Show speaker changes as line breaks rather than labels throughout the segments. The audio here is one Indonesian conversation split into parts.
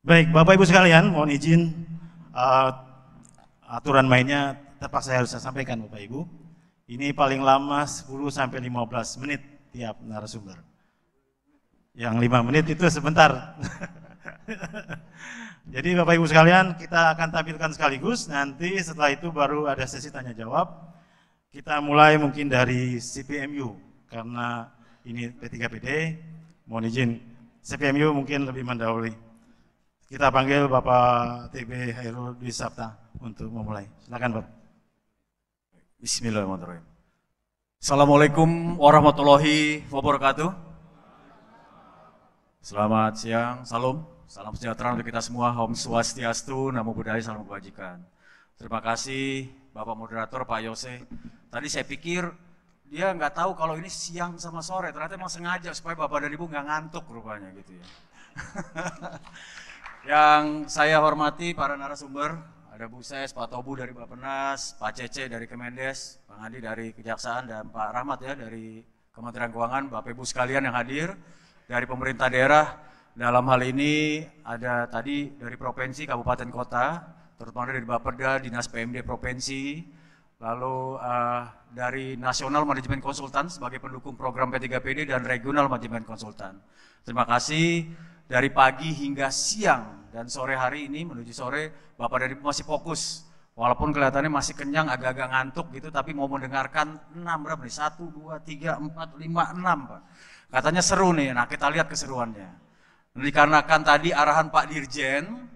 Baik, Bapak Ibu sekalian, mohon izin uh, aturan mainnya terpaksa harus saya sampaikan Bapak Ibu. Ini paling lama 10 sampai 15 menit tiap narasumber. Yang 5 menit itu sebentar. Jadi Bapak Ibu sekalian, kita akan tampilkan sekaligus, nanti setelah itu baru ada sesi tanya jawab. Kita mulai mungkin dari CPMU, karena ini P3PD, mohon izin CPMU mungkin lebih mendahului. Kita panggil Bapak TB Hairul Dwi Sabta untuk memulai. Silakan Bapak.
Bismillahirrahmanirrahim. Assalamualaikum warahmatullahi wabarakatuh. Selamat siang, salam sejahtera untuk kita semua. Om Swastiastu, Namo Buddhaya, salam kebajikan. Terima kasih Bapak Moderator, Pak Yose. Tadi saya pikir dia nggak tahu kalau ini siang sama sore. Ternyata emang sengaja supaya Bapak dan Ibu nggak ngantuk rupanya gitu ya. Yang saya hormati para narasumber, ada Bu Ses, Pak Tobu dari Bappenas, Pak Cece dari Kemendes, Bang Andi dari Kejaksaan, dan Pak Rahmat ya dari Kementerian Keuangan, Bapak Ibu sekalian yang hadir dari pemerintah daerah. Dalam hal ini ada tadi dari provinsi, kabupaten, kota, terutama dari Bapeda, Dinas PMD Provinsi, lalu dari Nasional Manajemen Konsultan sebagai pendukung program P3PD dan Regional Manajemen Konsultan. Terima kasih. Dari pagi hingga siang dan sore hari ini menuju sore, Bapak dan Ibu masih fokus. Walaupun kelihatannya masih kenyang, agak-agak ngantuk gitu, tapi mau mendengarkan 6 berapa nih? 1, 2, 3, 4, 5, 6 Pak. Katanya seru nih, nah kita lihat keseruannya. Dikarenakan tadi arahan Pak Dirjen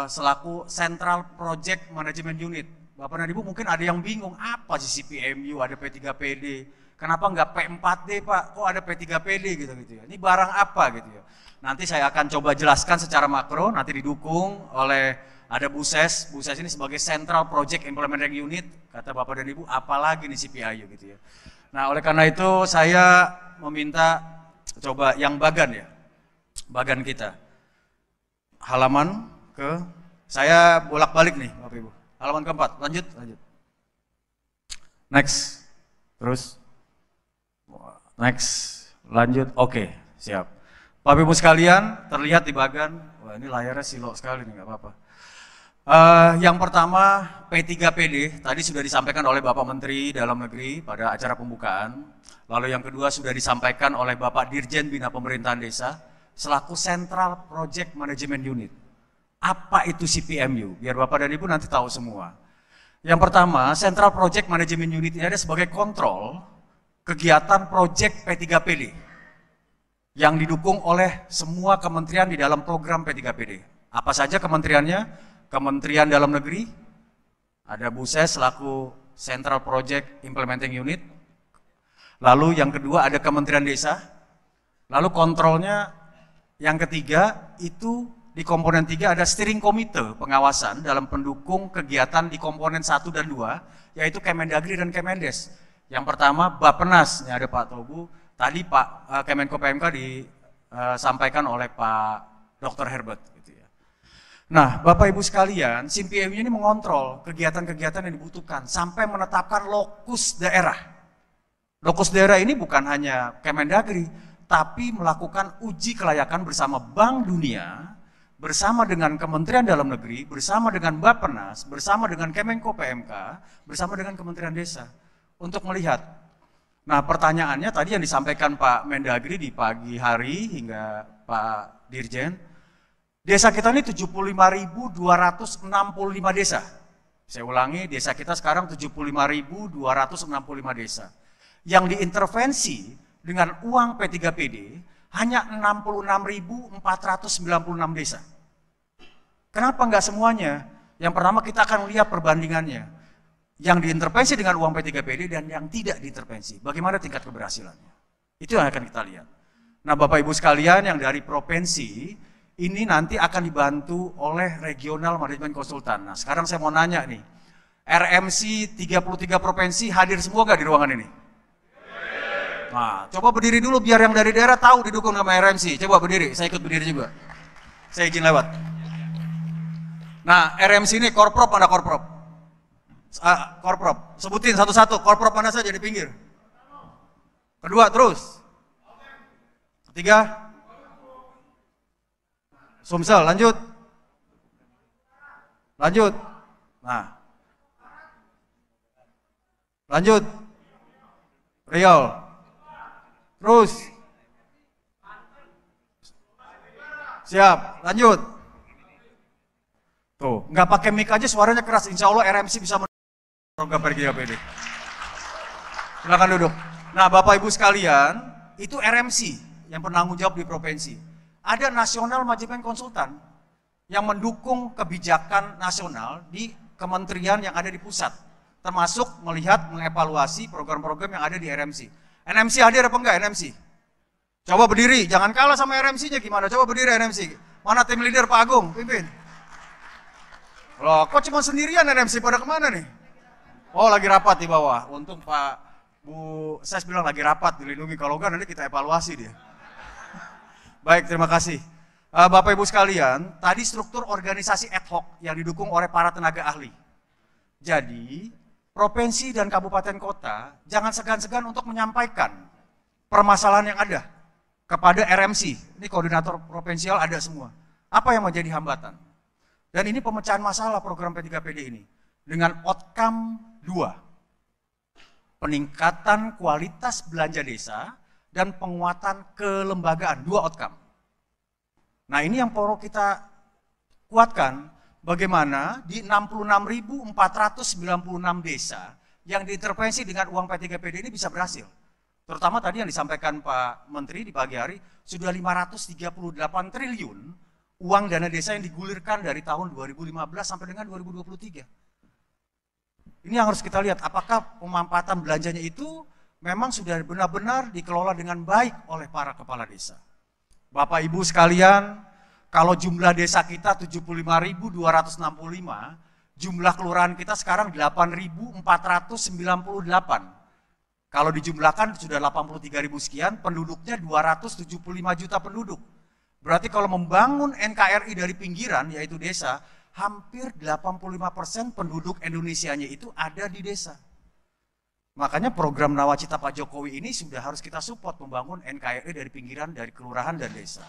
selaku Central Project Management Unit. Bapak dan Ibu mungkin ada yang bingung, apa sih CPMU, ada P3PD, kenapa nggak P4D Pak, kok ada P3PD gitu ya. Ini barang apa gitu ya. Nanti saya akan coba jelaskan secara makro, nanti didukung oleh ada Bu Ses ini sebagai Central Project Implementing Unit, kata Bapak dan Ibu, apalagi nih CPIU gitu ya. Nah oleh karena itu saya meminta coba yang bagan ya, bagan kita. Halaman ke, saya bolak-balik nih Bapak Ibu, halaman keempat, lanjut. Next, terus, next, lanjut, oke, siap. Bapak Ibu sekalian, terlihat di bagan, wah ini layarnya silok sekali nih, nggak apa-apa. Yang pertama, P3PD, tadi sudah disampaikan oleh Bapak Menteri Dalam Negeri pada acara pembukaan. Lalu yang kedua sudah disampaikan oleh Bapak Dirjen Bina Pemerintahan Desa, selaku Central Project Management Unit. Apa itu CPMU? Biar Bapak dan Ibu nanti tahu semua. Yang pertama, Central Project Management Unit ini ada sebagai kontrol kegiatan proyek P3PD. Yang didukung oleh semua kementerian di dalam program P3PD. Apa saja kementeriannya? Kementerian Dalam Negeri, ada Bu Ses selaku Central Project Implementing Unit. Lalu yang kedua ada Kementerian Desa. Lalu kontrolnya yang ketiga itu di komponen 3 ada Steering Komite pengawasan dalam pendukung kegiatan di komponen 1 dan 2, yaitu Kemendagri dan Kemendes. Yang pertama Bappenas, ini ada Pak Tobu. Tadi Pak Kemenko PMK disampaikan oleh Pak Dr. Herbert. Gitu ya. Nah, Bapak Ibu sekalian, CPMU ini mengontrol kegiatan-kegiatan yang dibutuhkan sampai menetapkan lokus daerah. Lokus daerah ini bukan hanya Kemendagri, tapi melakukan uji kelayakan bersama Bank Dunia, bersama dengan Kementerian Dalam Negeri, bersama dengan Bappenas, bersama dengan Kemenko PMK, bersama dengan Kementerian Desa untuk melihat. Nah pertanyaannya tadi yang disampaikan Pak Mendagri di pagi hari hingga Pak Dirjen, desa kita ini 75.265 desa. Saya ulangi, desa kita sekarang 75.265 desa. Yang diintervensi dengan uang P3PD hanya 66.496 desa. Kenapa enggak semuanya? Yang pertama kita akan lihat perbandingannya. Yang diintervensi dengan uang P3PD dan yang tidak diintervensi. Bagaimana tingkat keberhasilannya? Itu yang akan kita lihat. Nah Bapak Ibu sekalian yang dari provinsi, ini nanti akan dibantu oleh Regional Manajemen Konsultan. Nah sekarang saya mau nanya nih, RMC 33 provinsi hadir semua nggak di ruangan ini? Nah coba berdiri dulu biar yang dari daerah tahu didukung sama RMC. Coba berdiri, saya ikut berdiri juga. Saya izin lewat. Nah RMC ini korprop mana korprop? Korprop, sebutin satu-satu, korprop mana saja di pinggir. Kedua terus. Ketiga. Sumsel, lanjut. Lanjut. Nah. Lanjut. Riau. Terus. Siap, lanjut. Tuh, nggak pakai mic aja suaranya keras. Insya Allah RMC bisa program P3PD. Silakan duduk. Nah, Bapak Ibu sekalian, itu RMC yang penanggung jawab di provinsi. Ada National Management Konsultan yang mendukung kebijakan nasional di kementerian yang ada di pusat, termasuk melihat, mengevaluasi program-program yang ada di RMC. NMC hadir apa enggak NMC? Coba berdiri, jangan kalah sama RMC-nya gimana? Coba berdiri RMC. Mana tim leader Pak Agung, pimpin. Loh, kok cuma sendirian NMC pada kemana nih? Oh, lagi rapat di bawah. Untung Pak Bu saya bilang lagi rapat, dilindungi. Kalau enggak nanti kita evaluasi dia. Baik, terima kasih. Bapak Ibu sekalian, tadi struktur organisasi ad hoc yang didukung oleh para tenaga ahli. Jadi, provinsi dan kabupaten kota jangan segan-segan untuk menyampaikan permasalahan yang ada kepada RMC. Ini koordinator provinsial ada semua. Apa yang menjadi hambatan? Dan ini pemecahan masalah program P3PD ini dengan outcome 2. Peningkatan kualitas belanja desa dan penguatan kelembagaan, 2 outcome. Nah, ini yang perlu kita kuatkan, bagaimana di 66.496 desa yang diintervensi dengan uang P3PD ini bisa berhasil. Terutama tadi yang disampaikan Pak Menteri di pagi hari, sudah 538 triliun uang dana desa yang digulirkan dari tahun 2015 sampai dengan 2023. Ini yang harus kita lihat, apakah pemampatan belanjanya itu memang sudah benar-benar dikelola dengan baik oleh para kepala desa. Bapak Ibu sekalian, kalau jumlah desa kita 75.265, jumlah kelurahan kita sekarang 8.498. Kalau dijumlahkan sudah 83.000 sekian, penduduknya 275 juta penduduk. Berarti kalau membangun NKRI dari pinggiran, yaitu desa, hampir 85% penduduk Indonesianya itu ada di desa. Makanya program Nawacita Pak Jokowi ini sudah harus kita support membangun NKRI dari pinggiran, dari kelurahan dan desa.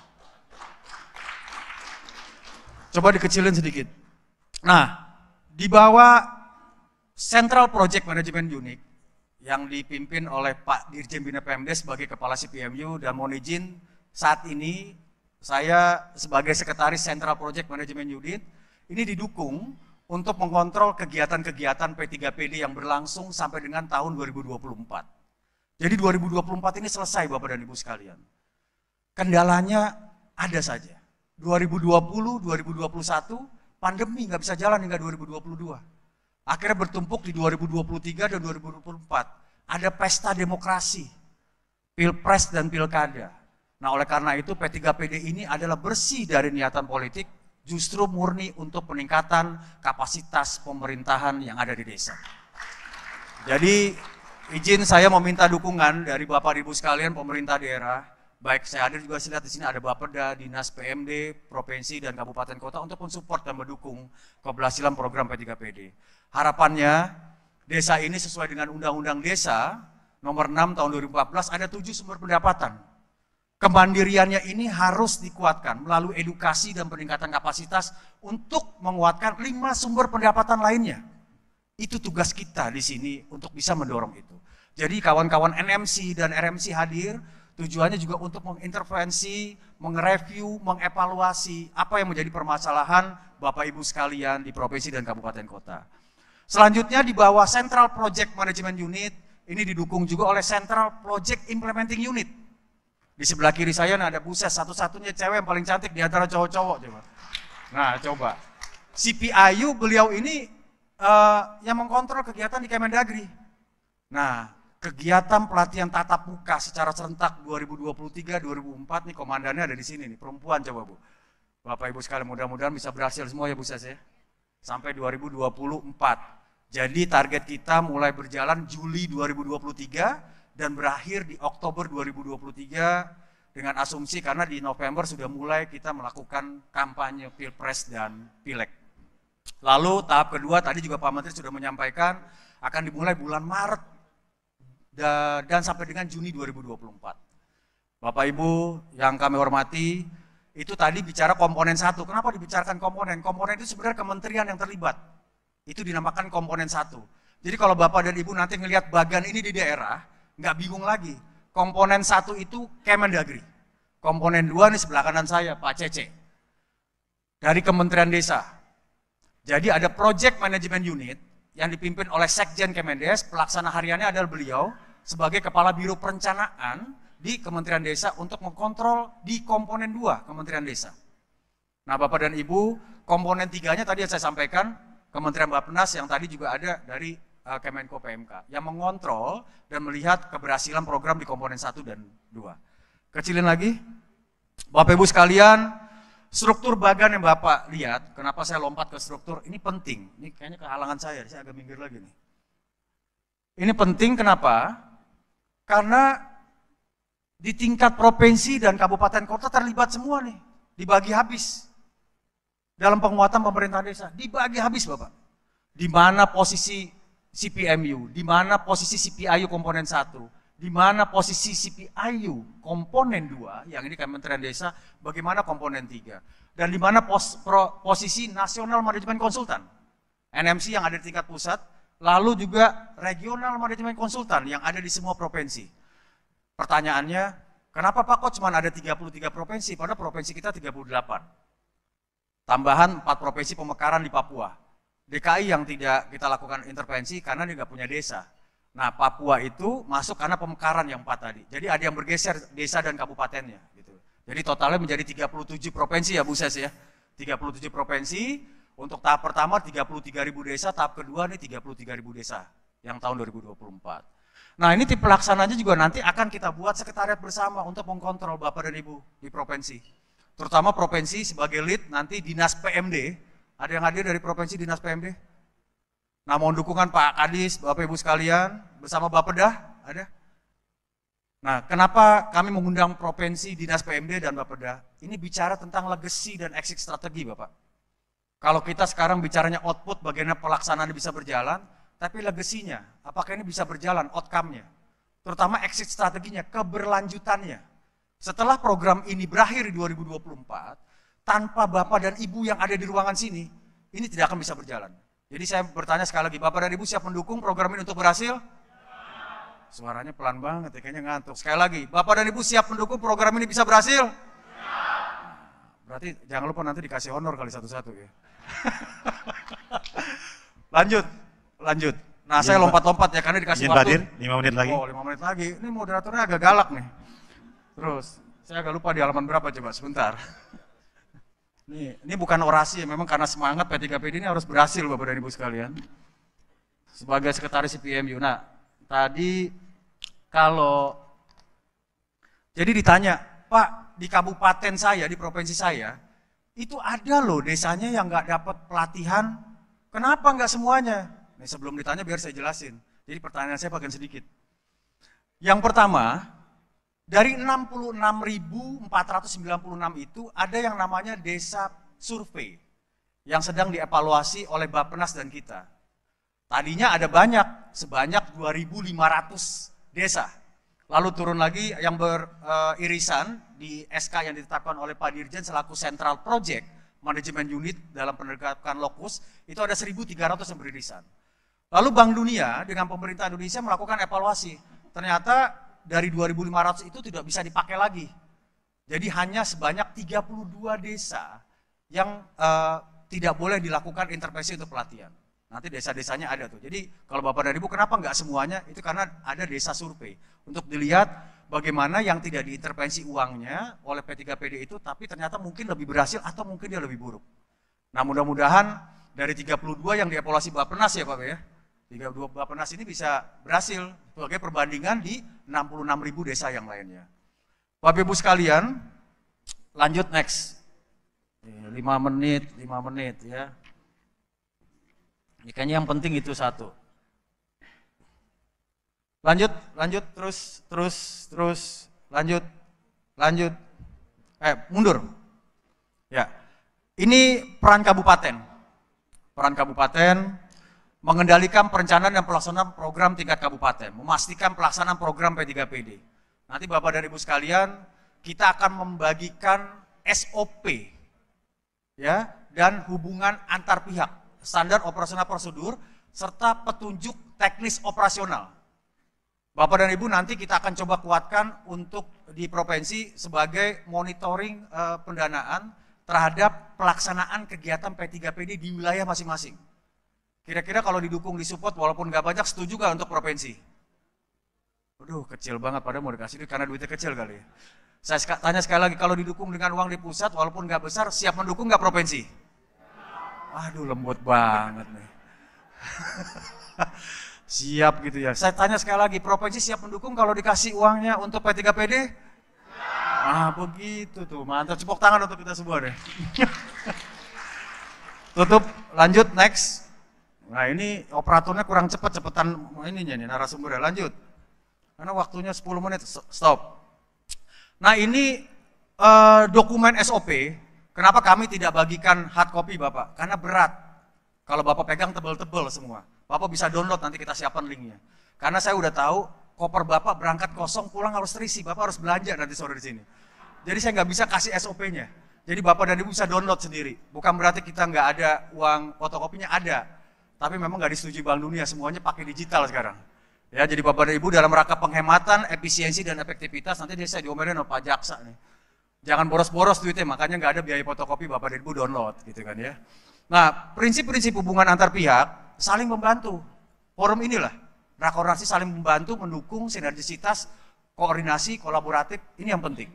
Coba dikecilin sedikit. Nah, di bawah Central Project Management Unit yang dipimpin oleh Pak Dirjen Bina Pemdes sebagai Kepala CPMU, dan mohon izin saat ini saya sebagai Sekretaris Central Project Management Unit ini didukung untuk mengontrol kegiatan-kegiatan P3PD yang berlangsung sampai dengan tahun 2024. Jadi 2024 ini selesai Bapak dan Ibu sekalian. Kendalanya ada saja. 2020, 2021 pandemi nggak bisa jalan hingga 2022. Akhirnya bertumpuk di 2023 dan 2024. Ada pesta demokrasi, pilpres dan pilkada. Nah, oleh karena itu P3PD ini adalah bersih dari niatan politik, justru murni untuk peningkatan kapasitas pemerintahan yang ada di desa. Jadi izin saya meminta dukungan dari Bapak Ibu sekalian pemerintah daerah, baik saya hadir juga lihat di sini ada Bapeda, Dinas PMD, Provinsi dan Kabupaten Kota untuk mensupport dan mendukung keberhasilan program P3PD. Harapannya desa ini sesuai dengan Undang-Undang Desa nomor 6 tahun 2014 ada 7 sumber pendapatan. Kemandiriannya ini harus dikuatkan melalui edukasi dan peningkatan kapasitas untuk menguatkan 5 sumber pendapatan lainnya. Itu tugas kita di sini untuk bisa mendorong itu. Jadi kawan-kawan NMC dan RMC hadir, tujuannya juga untuk mengintervensi, mengreview, mengevaluasi apa yang menjadi permasalahan Bapak Ibu sekalian di provinsi dan kabupaten kota. Selanjutnya di bawah Central Project Management Unit, ini didukung juga oleh Central Project Implementing Unit. Di sebelah kiri saya ada Bu Ses, satu-satunya cewek yang paling cantik di antara cowok-cowok. Coba. Nah, coba. CPIU beliau ini yang mengkontrol kegiatan di Kemendagri. Nah, kegiatan pelatihan tatap muka secara serentak 2023-2024 nih komandannya ada di sini nih, perempuan coba Bu. Bapak Ibu sekalian mudah-mudahan bisa berhasil semua ya Bu Ses ya. Sampai 2024. Jadi target kita mulai berjalan Juli 2023 dan berakhir di Oktober 2023 dengan asumsi karena di November sudah mulai kita melakukan kampanye Pilpres dan Pileg. Lalu tahap kedua tadi juga Pak Menteri sudah menyampaikan akan dimulai bulan Maret dan sampai dengan Juni 2024. Bapak Ibu yang kami hormati, Itu tadi bicara komponen 1. Kenapa dibicarakan komponen? Komponen itu sebenarnya kementerian yang terlibat. Itu dinamakan komponen 1. Jadi kalau Bapak dan Ibu nanti ngelihat bagan ini di daerah, nggak bingung lagi. Komponen 1 itu Kemendagri. Komponen 2 nih sebelah kanan saya, Pak Cece. Dari Kementerian Desa. Jadi ada Project Management Unit yang dipimpin oleh Sekjen Kemendes, pelaksana hariannya adalah beliau sebagai Kepala Biro Perencanaan di Kementerian Desa untuk mengkontrol di komponen 2 Kementerian Desa. Nah Bapak dan Ibu, komponen 3-nya tadi yang saya sampaikan, Kementerian Bappenas yang tadi juga ada dari Kemenko PMK, yang mengontrol dan melihat keberhasilan program di komponen 1 dan 2. Kecilin lagi, Bapak Ibu sekalian, struktur bagan yang Bapak lihat, kenapa saya lompat ke struktur, ini penting, ini kayaknya kehalangan saya agak minggir lagi nih. Ini penting kenapa? Karena di tingkat provinsi dan kabupaten kota terlibat semua nih, dibagi habis. Dalam penguatan pemerintahan desa, dibagi habis Bapak. Di mana posisi CPMU, di mana posisi CPIU komponen 1, di mana posisi CPIU komponen 2, yang ini Kementerian Desa, bagaimana komponen 3, dan di mana posisi National Management Consultant, NMC yang ada di tingkat pusat, lalu juga Regional Management Consultant yang ada di semua provinsi. Pertanyaannya, kenapa Pak kok cuma ada 33 provinsi, padahal provinsi kita 38? Tambahan 4 provinsi pemekaran di Papua. DKI yang tidak kita lakukan intervensi karena dia nggak punya desa. Nah Papua itu masuk karena pemekaran yang 4 tadi. Jadi ada yang bergeser desa dan kabupatennya. Gitu. Jadi totalnya menjadi 37 provinsi ya Bu Ses ya. 37 provinsi, untuk tahap pertama 33.000 desa, tahap kedua nih 33.000 desa yang tahun 2024. Nah ini tim pelaksananya juga nanti akan kita buat sekretariat bersama untuk mengkontrol Bapak dan Ibu di provinsi. Terutama provinsi sebagai lead nanti Dinas PMD. Ada yang hadir dari provinsi Dinas PMD? Nah, mohon dukungan Pak Kadis, Bapak Ibu sekalian, bersama Bapeda, ada? Nah, kenapa kami mengundang provinsi Dinas PMD dan Bapeda? Ini bicara tentang legacy dan exit strategi, Bapak. Kalau kita sekarang bicaranya output, bagaimana pelaksanaan bisa berjalan, tapi legasinya, apakah ini bisa berjalan, outcome-nya? Terutama exit strateginya, keberlanjutannya. Setelah program ini berakhir di 2024, tanpa Bapak dan Ibu yang ada di ruangan sini, ini tidak akan bisa berjalan. Jadi saya bertanya sekali lagi, Bapak dan Ibu siap mendukung program ini untuk berhasil? Suaranya pelan banget ya, kayaknya ngantuk. Sekali lagi, Bapak dan Ibu siap mendukung program ini bisa berhasil? Berarti jangan lupa nanti dikasih honor kali satu-satu ya. Lanjut. Nah saya lompat-lompat ya, karena dikasih waktu.
5 menit lagi.
Oh 5 menit lagi, ini moderatornya agak galak nih. Terus, saya agak lupa di halaman berapa coba, sebentar. Ini bukan orasi, memang karena semangat P3PD ini harus berhasil Bapak dan Ibu sekalian. Sebagai sekretaris CPMU. Nah, tadi kalau jadi ditanya, Pak, di kabupaten saya, di provinsi saya, itu ada loh desanya yang nggak dapat pelatihan. Kenapa nggak semuanya? Nah, sebelum ditanya biar saya jelasin. Jadi pertanyaan saya bagian sedikit. Yang pertama, dari 66.496 itu ada yang namanya desa survei yang sedang dievaluasi oleh Bappenas dan kita. Tadinya ada banyak, sebanyak 2.500 desa. Lalu turun lagi yang beririsan di SK yang ditetapkan oleh Pak Dirjen selaku Central Project Management Unit dalam penegakan lokus, itu ada 1.300 yang beririsan. Lalu Bank Dunia dengan pemerintah Indonesia melakukan evaluasi. Ternyata dari 2.500 itu tidak bisa dipakai lagi. Jadi hanya sebanyak 32 desa yang tidak boleh dilakukan intervensi untuk pelatihan. Nanti desa-desanya ada tuh. Jadi kalau Bapak dan Ibu kenapa nggak semuanya? Itu karena ada desa survei. Untuk dilihat bagaimana yang tidak diintervensi uangnya oleh P3PD itu, tapi ternyata mungkin lebih berhasil atau mungkin dia lebih buruk. Nah mudah-mudahan dari 32 yang dievaluasi Bappenas ya Pak ya. 32 Bappenas ini bisa berhasil sebagai perbandingan di 66.000 desa yang lainnya. Bapak Ibu sekalian, lanjut next. 5 menit ya. Ini kayaknya yang penting itu satu. Lanjut, terus, lanjut. Mundur. Ya, ini peran kabupaten. Peran kabupaten mengendalikan perencanaan dan pelaksanaan program tingkat kabupaten, memastikan pelaksanaan program P3PD. Nanti Bapak dan Ibu sekalian, kita akan membagikan SOP ya, dan hubungan antar pihak, standar operasional prosedur, serta petunjuk teknis operasional. Bapak dan Ibu, nanti kita akan coba kuatkan untuk di provinsi sebagai monitoring pendanaan terhadap pelaksanaan kegiatan P3PD di wilayah masing-masing. Kira-kira kalau didukung, disupport, walaupun nggak banyak, setuju nggak untuk provinsi? Aduh, kecil banget, padahal mau dikasih duit karena duitnya kecil kali ya. Saya tanya sekali lagi, kalau didukung dengan uang di pusat, walaupun nggak besar, siap mendukung nggak provinsi? Aduh, lembut banget nih. Siap gitu ya. Saya tanya sekali lagi, provinsi siap mendukung kalau dikasih uangnya untuk P3PD? Ah, begitu tuh, mantap. Tepuk tangan untuk kita semua deh. Tutup, lanjut, next. Nah ini operatornya kurang cepat-cepatan ininya nih, narasumbernya. Lanjut. Karena waktunya 10 menit, stop. Nah ini dokumen SOP, kenapa kami tidak bagikan hard copy Bapak? Karena berat. Kalau Bapak pegang tebel-tebel semua. Bapak bisa download, nanti kita siapkan linknya. Karena saya udah tahu, koper Bapak berangkat kosong, pulang harus terisi. Bapak harus belanja nanti sore di sini. Jadi saya nggak bisa kasih SOP-nya. Jadi Bapak dan Ibu bisa download sendiri. Bukan berarti kita nggak ada uang fotokopinya, ada. Tapi memang nggak disetujui Bank Dunia, semuanya pakai digital sekarang. Ya, jadi Bapak dan Ibu dalam rangka penghematan, efisiensi, dan efektivitas, nanti saya diomelin sama Pak Jaksa nih. Jangan boros-boros duitnya, makanya nggak ada biaya fotokopi, Bapak dan Ibu download, gitu kan ya. Nah, prinsip-prinsip hubungan antar pihak, saling membantu. Forum inilah, rakornasi saling membantu, mendukung, sinergisitas, koordinasi, kolaboratif, ini yang penting.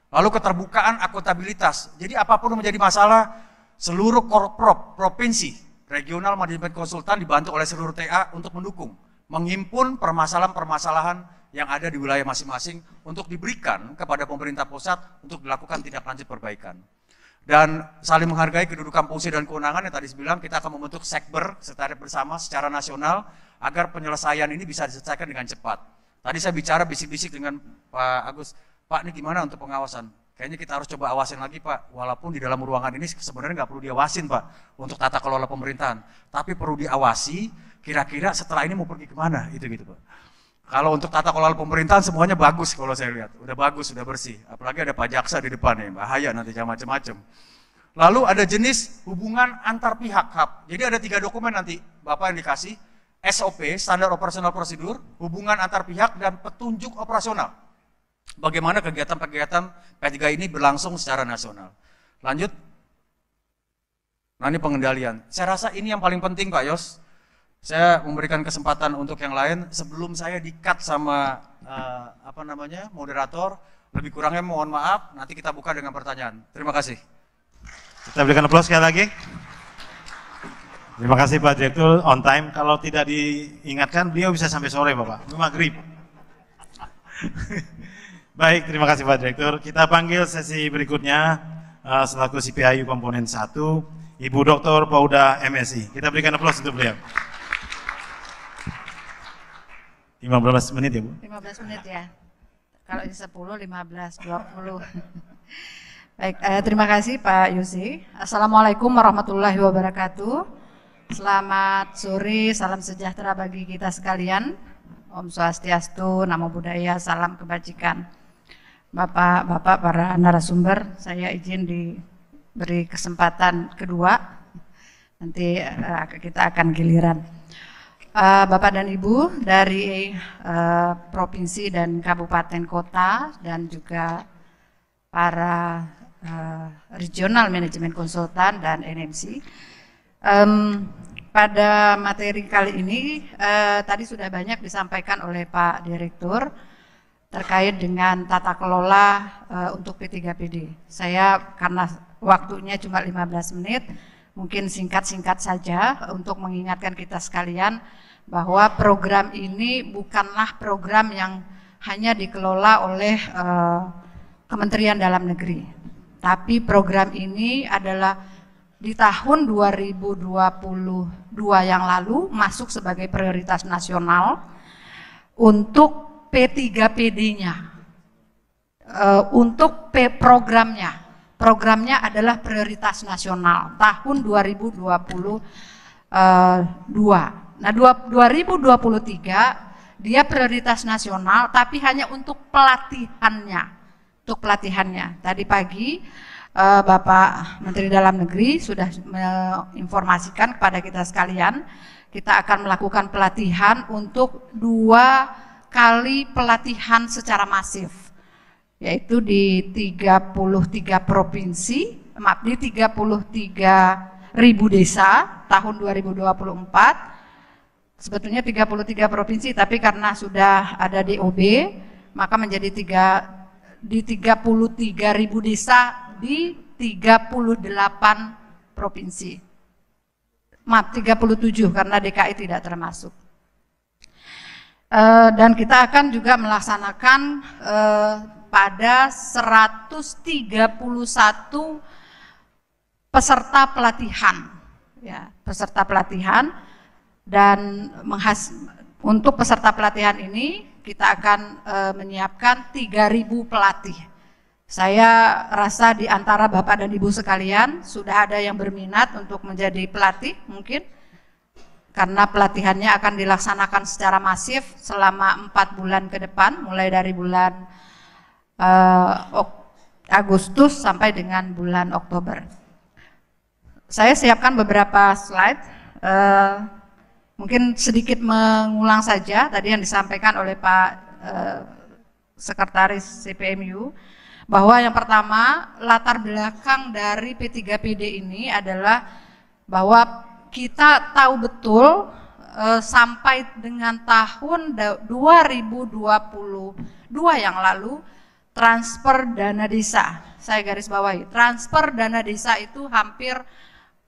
Lalu keterbukaan, akuntabilitas. Jadi apapun yang menjadi masalah, seluruh korprop, provinsi, regional, manajemen konsultan dibantu oleh seluruh TA untuk mendukung. Menghimpun permasalahan-permasalahan yang ada di wilayah masing-masing untuk diberikan kepada pemerintah pusat untuk dilakukan tindak lanjut perbaikan. Dan saling menghargai kedudukan fungsi dan kewenangan yang tadi saya bilang, kita akan membentuk sekber sekretariat bersama secara nasional agar penyelesaian ini bisa diselesaikan dengan cepat. Tadi saya bicara bisik-bisik dengan Pak Agus, Pak ini gimana untuk pengawasan? Kayaknya kita harus coba awasin lagi Pak, walaupun di dalam ruangan ini sebenarnya nggak perlu diawasin Pak untuk tata kelola pemerintahan, tapi perlu diawasi kira-kira setelah ini mau pergi kemana, gitu Pak. Kalau untuk tata kelola pemerintahan semuanya bagus kalau saya lihat, udah bagus, sudah bersih, apalagi ada Pak Jaksa di depan nih, bahaya nanti macam-macam. Lalu ada jenis hubungan antar pihak HAP, jadi ada 3 dokumen nanti Bapak yang dikasih, SOP, standar operasional prosedur, hubungan antar pihak, dan petunjuk operasional. Bagaimana kegiatan-kegiatan P3 ini berlangsung secara nasional. Lanjut. Nah ini pengendalian. Saya rasa ini yang paling penting Pak Yos. Saya memberikan kesempatan untuk yang lain sebelum saya di-cut sama moderator. Lebih kurangnya mohon maaf, nanti kita buka dengan pertanyaan. Terima kasih.
Kita berikan aplaus sekali lagi. Terima kasih Pak Direktur, on time. Kalau tidak diingatkan, beliau bisa sampai sore Bapak, maghrib. Baik, terima kasih Pak Direktur. Kita panggil sesi berikutnya selaku CPIU komponen 1, Ibu Dr. Pauda MSI. Kita berikan aplaus untuk beliau. 15 menit ya Bu?
15 menit ya. Kalau ini 10, 15, 20. Baik, terima kasih Pak Yusi. Assalamualaikum warahmatullahi wabarakatuh. Selamat sore, salam sejahtera bagi kita sekalian. Om Swastiastu, Namo Buddhaya, salam kebajikan. Bapak-bapak, para narasumber, saya izin diberi kesempatan kedua. Nanti kita akan giliran. Bapak dan Ibu dari provinsi dan kabupaten kota dan juga para regional manajemen konsultan dan NMC. Pada materi kali ini tadi sudah banyak disampaikan oleh Pak Direktur terkait dengan tata kelola untuk P3PD. Saya karena waktunya cuma 15 menit, mungkin singkat-singkat saja untuk mengingatkan kita sekalian bahwa program ini bukanlah program yang hanya dikelola oleh Kementerian Dalam Negeri. Tapi program ini adalah di tahun 2022 yang lalu masuk sebagai prioritas nasional untuk P3PD-nya. Untuk programnya adalah prioritas nasional tahun 2022. Nah, 2023 dia prioritas nasional tapi hanya untuk pelatihannya. Tadi pagi Bapak Menteri Dalam Negeri sudah menginformasikan kepada kita sekalian, kita akan melakukan pelatihan untuk 2 kali pelatihan secara masif, yaitu di 33 provinsi, di 33.000 desa tahun 2024. Sebetulnya 33 provinsi, tapi karena sudah ada DOB, maka menjadi 33.000 desa di 38 provinsi. Maaf, 37 karena DKI tidak termasuk. Dan kita akan juga melaksanakan pada 131 peserta pelatihan, ya, peserta pelatihan. Dan untuk peserta pelatihan ini kita akan menyiapkan 3.000 pelatih. Saya rasa di antara Bapak dan Ibu sekalian sudah ada yang berminat untuk menjadi pelatih mungkin, karena pelatihannya akan dilaksanakan secara masif selama 4 bulan ke depan, mulai dari bulan Agustus sampai dengan bulan Oktober. Saya siapkan beberapa slide, mungkin sedikit mengulang saja tadi yang disampaikan oleh Pak Sekretaris CPMU, bahwa yang pertama latar belakang dari P3PD ini adalah bahwa kita tahu betul sampai dengan tahun 2022 yang lalu transfer dana desa, saya garis bawahi, transfer dana desa itu hampir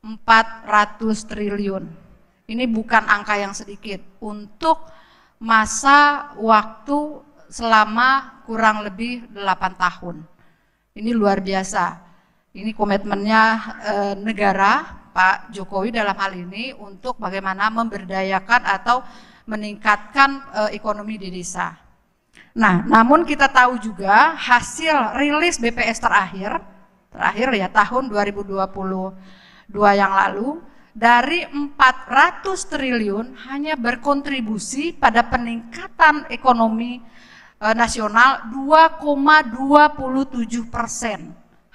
400 triliun. Ini bukan angka yang sedikit untuk masa waktu selama kurang lebih 8 tahun. Ini luar biasa. Ini komitmennya negara, Pak Jokowi dalam hal ini untuk bagaimana memberdayakan atau meningkatkan ekonomi di desa. Nah, namun kita tahu juga hasil rilis BPS terakhir ya tahun 2022 yang lalu, dari 400 triliun hanya berkontribusi pada peningkatan ekonomi nasional 2,27%,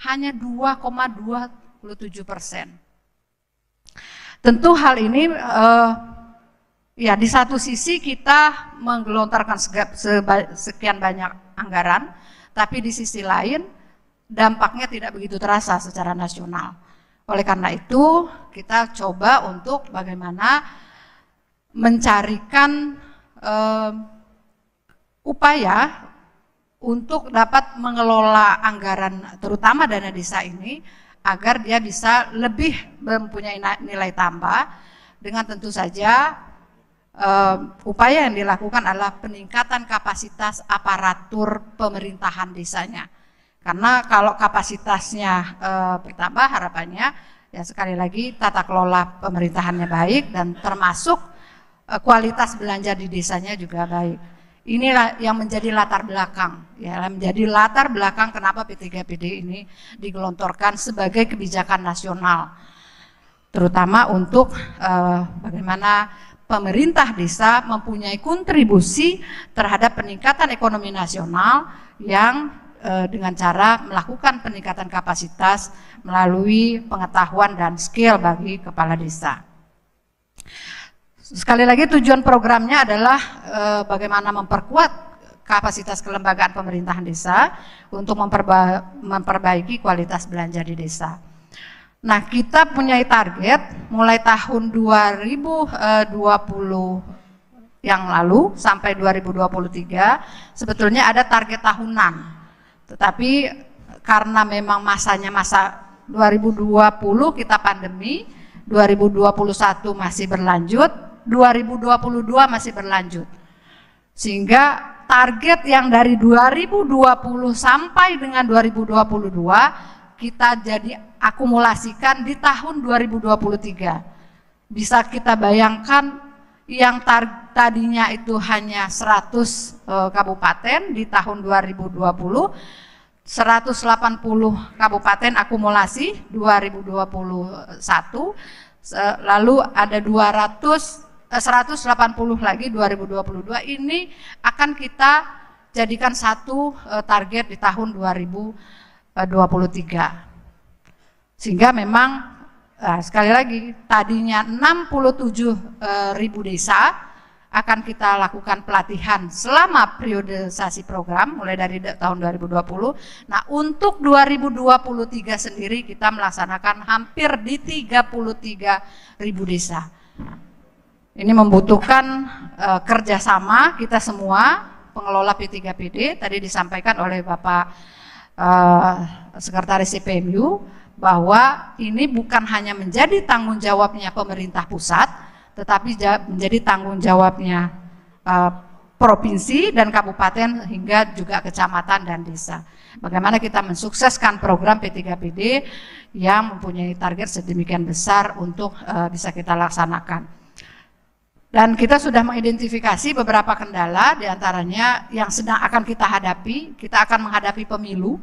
hanya 2,27%. Tentu hal ini ya di satu sisi kita menggelontorkan sekian banyak anggaran, tapi di sisi lain dampaknya tidak begitu terasa secara nasional. Oleh karena itu kita coba untuk bagaimana mencarikan upaya untuk dapat mengelola anggaran terutama dana desa ini agar dia bisa lebih mempunyai nilai tambah, dengan tentu saja upaya yang dilakukan adalah peningkatan kapasitas aparatur pemerintahan desanya. Karena kalau kapasitasnya bertambah, harapannya ya sekali lagi tata kelola pemerintahannya baik dan termasuk kualitas belanja di desanya juga baik. Inilah yang menjadi latar belakang, ya, menjadi latar belakang kenapa P3PD ini digelontorkan sebagai kebijakan nasional, terutama untuk bagaimana pemerintah desa mempunyai kontribusi terhadap peningkatan ekonomi nasional yang dengan cara melakukan peningkatan kapasitas melalui pengetahuan dan skill bagi kepala desa. Sekali lagi tujuan programnya adalah bagaimana memperkuat kapasitas kelembagaan pemerintahan desa untuk memperbaiki kualitas belanja di desa. Nah, kita punya target mulai tahun 2020 yang lalu sampai 2023 sebetulnya ada target tahunan. Tetapi karena memang masanya masa 2020 kita pandemi, 2021 masih berlanjut, 2022 masih berlanjut. Sehingga target yang dari 2020 sampai dengan 2022 kita jadi akumulasikan di tahun 2023. Bisa kita bayangkan yang tadinya itu hanya 100 kabupaten di tahun 2020, 180 kabupaten akumulasi 2021, lalu ada 180 lagi 2022. Ini akan kita jadikan satu target di tahun 2023. Sehingga memang sekali lagi tadinya 67.000 desa akan kita lakukan pelatihan selama periodisasi program mulai dari tahun 2020. Nah, untuk 2023 sendiri kita melaksanakan hampir di 33.000 desa. Ini membutuhkan kerjasama kita semua, pengelola P3PD, tadi disampaikan oleh Bapak Sekretaris CPMU, bahwa ini bukan hanya menjadi tanggung jawabnya pemerintah pusat, tetapi menjadi tanggung jawabnya provinsi dan kabupaten hingga juga kecamatan dan desa. Bagaimana kita mensukseskan program P3PD yang mempunyai target sedemikian besar untuk bisa kita laksanakan. Dan kita sudah mengidentifikasi beberapa kendala, diantaranya yang sedang akan kita hadapi. Kita akan menghadapi pemilu,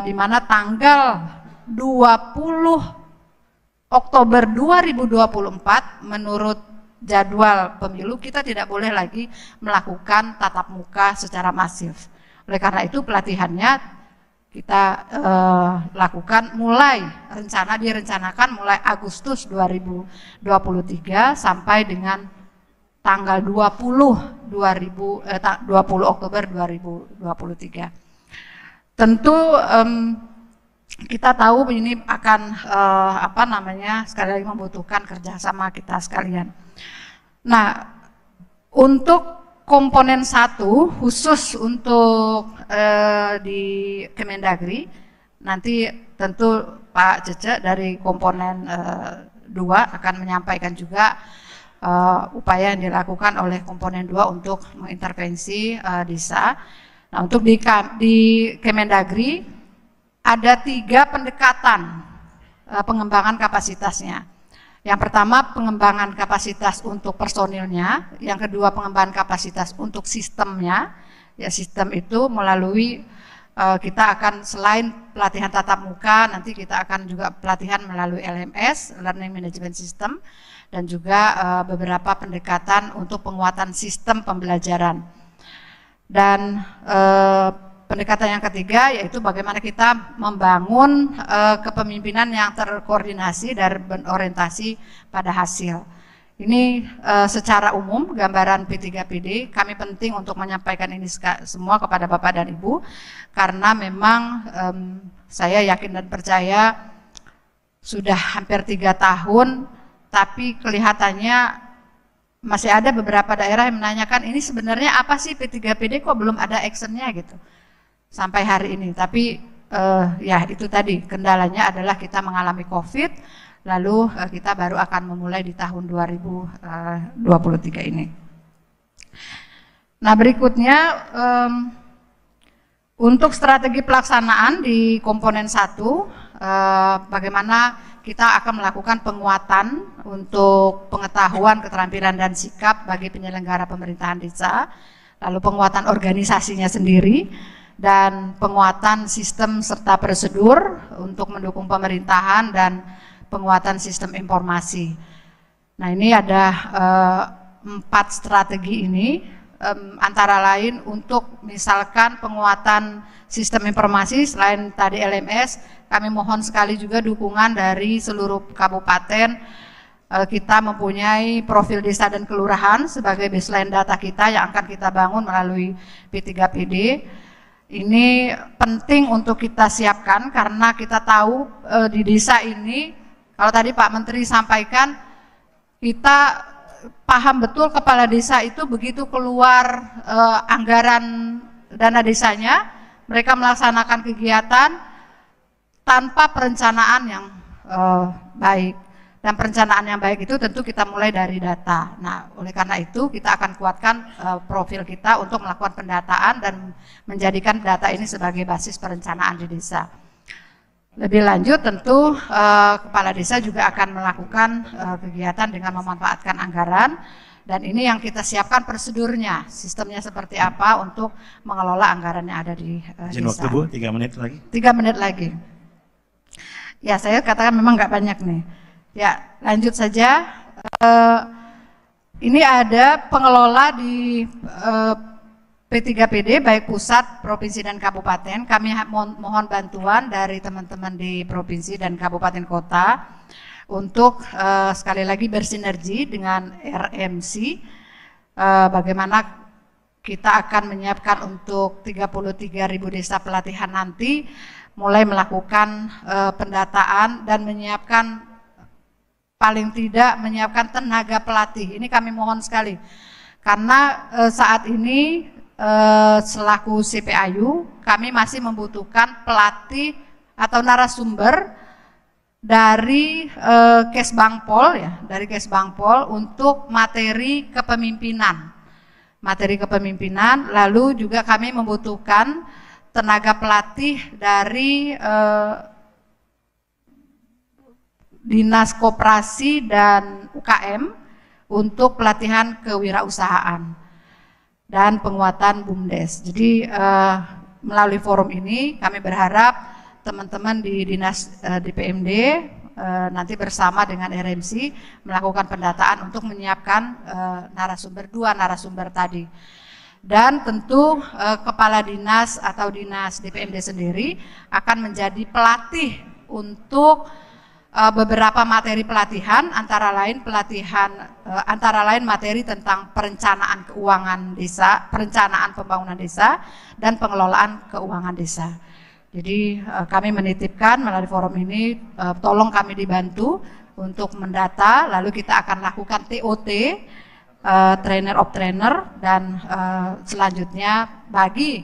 di mana tanggal 20 Oktober 2024 menurut jadwal pemilu kita tidak boleh lagi melakukan tatap muka secara masif. Oleh karena itu pelatihannya kita lakukan direncanakan mulai Agustus 2023 sampai dengan tanggal 20 Oktober 2023. Tentu kita tahu ini akan sekali lagi membutuhkan kerjasama kita sekalian. Nah, untuk komponen 1 khusus untuk di Kemendagri, nanti tentu Pak Cece dari komponen 2 akan menyampaikan juga upaya yang dilakukan oleh komponen 2 untuk mengintervensi desa. Nah, untuk di Kemendagri ada 3 pendekatan pengembangan kapasitasnya. Yang pertama pengembangan kapasitas untuk personilnya, yang kedua pengembangan kapasitas untuk sistemnya. Ya, sistem itu melalui kita akan selain pelatihan tatap muka, nanti kita akan juga pelatihan melalui LMS, Learning Management System, dan juga beberapa pendekatan untuk penguatan sistem pembelajaran. Dan pendekatan yang ketiga yaitu bagaimana kita membangun kepemimpinan yang terkoordinasi dan berorientasi pada hasil. Ini secara umum gambaran P3PD. Kami penting untuk menyampaikan ini semua kepada Bapak dan Ibu karena memang saya yakin dan percaya sudah hampir 3 tahun, tapi kelihatannya masih ada beberapa daerah yang menanyakan ini sebenarnya apa sih P3PD, kok belum ada actionnya gitu sampai hari ini. Tapi ya itu tadi kendalanya adalah kita mengalami COVID, lalu kita baru akan memulai di tahun 2023 ini. Nah, berikutnya untuk strategi pelaksanaan di komponen 1, bagaimana kita akan melakukan penguatan untuk pengetahuan, keterampilan, dan sikap bagi penyelenggara pemerintahan desa, lalu penguatan organisasinya sendiri, dan penguatan sistem serta prosedur untuk mendukung pemerintahan dan penguatan sistem informasi. Nah, ini ada 4 strategi ini, antara lain untuk misalkan penguatan sistem informasi. Selain tadi LMS, kami mohon sekali juga dukungan dari seluruh kabupaten. Kita mempunyai profil desa dan kelurahan sebagai baseline data kita yang akan kita bangun melalui P3PD. Ini penting untuk kita siapkan karena kita tahu di desa ini, kalau tadi Pak Menteri sampaikan, kita paham betul kepala desa itu begitu keluar anggaran dana desanya, mereka melaksanakan kegiatan tanpa perencanaan yang baik. Dan perencanaan yang baik itu tentu kita mulai dari data. Nah, oleh karena itu kita akan kuatkan profil kita untuk melakukan pendataan dan menjadikan data ini sebagai basis perencanaan di desa. Lebih lanjut tentu kepala desa juga akan melakukan kegiatan dengan memanfaatkan anggaran, dan ini yang kita siapkan prosedurnya, sistemnya seperti apa untuk mengelola anggaran yang ada di desa.
Waktu Bu, 3 menit lagi.
3 menit lagi. Ya, saya katakan memang nggak banyak nih. Ya, lanjut saja. Ini ada pengelola di P3PD baik pusat, provinsi dan kabupaten, kami mohon bantuan dari teman-teman di provinsi dan kabupaten kota untuk sekali lagi bersinergi dengan RMC, bagaimana kita akan menyiapkan untuk 33.000 desa pelatihan nanti, mulai melakukan pendataan dan menyiapkan, paling tidak menyiapkan tenaga pelatih. Ini kami mohon sekali, karena saat ini selaku CPAYU kami masih membutuhkan pelatih atau narasumber dari Kesbangpol ya, dari Kesbangpol untuk materi kepemimpinan. Lalu juga kami membutuhkan tenaga pelatih dari Dinas Koperasi dan UKM untuk pelatihan kewirausahaan dan penguatan BUMDes. Jadi melalui forum ini kami berharap teman-teman di Dinas DPMD nanti bersama dengan RMC melakukan pendataan untuk menyiapkan dua narasumber tadi. Dan tentu kepala dinas atau dinas DPMD sendiri akan menjadi pelatih untuk beberapa materi pelatihan, antara lain materi tentang perencanaan keuangan desa, perencanaan pembangunan desa, dan pengelolaan keuangan desa. Jadi kami menitipkan melalui forum ini, tolong kami dibantu untuk mendata, lalu kita akan lakukan TOT, trainer of trainer, dan selanjutnya bagi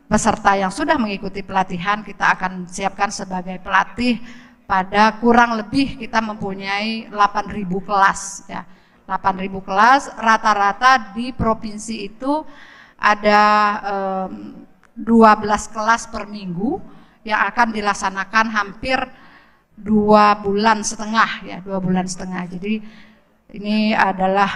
peserta yang sudah mengikuti pelatihan kita akan siapkan sebagai pelatih pada kurang lebih kita mempunyai 8.000 kelas ya. 8.000 kelas, rata-rata di provinsi itu ada 12 kelas per minggu yang akan dilaksanakan hampir 2,5 bulan ya, 2,5 bulan. Jadi ini adalah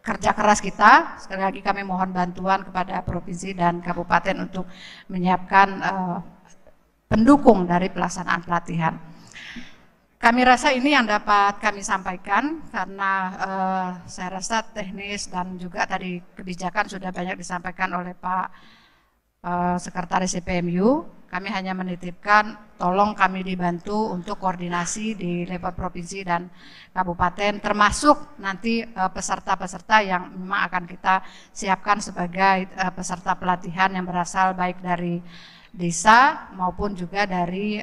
kerja keras kita. Sekali lagi kami mohon bantuan kepada provinsi dan kabupaten untuk menyiapkan pendukung dari pelaksanaan pelatihan. Kami rasa ini yang dapat kami sampaikan, karena saya rasa teknis dan juga tadi kebijakan sudah banyak disampaikan oleh Pak Sekretaris CPMU. Kami hanya menitipkan tolong kami dibantu untuk koordinasi di level provinsi dan kabupaten, termasuk nanti peserta-peserta yang memang akan kita siapkan sebagai peserta pelatihan yang berasal baik dari desa maupun juga dari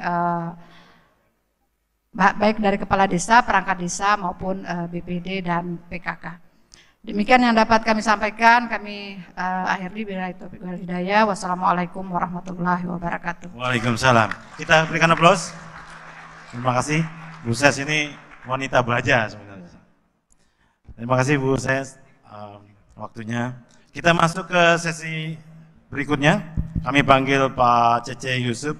baik dari kepala desa, perangkat desa maupun BPD dan PKK. Demikian yang dapat kami sampaikan. Kami akhiri billahi taufiq wal hidayah. Wassalamualaikum warahmatullahi wabarakatuh.
Waalaikumsalam. Kita berikan aplaus. Terima kasih. Bu Ses ini wanita baja sebenarnya. Terima kasih Bu Ses waktunya. Kita masuk ke sesi berikutnya. Kami panggil Pak Cece Yusuf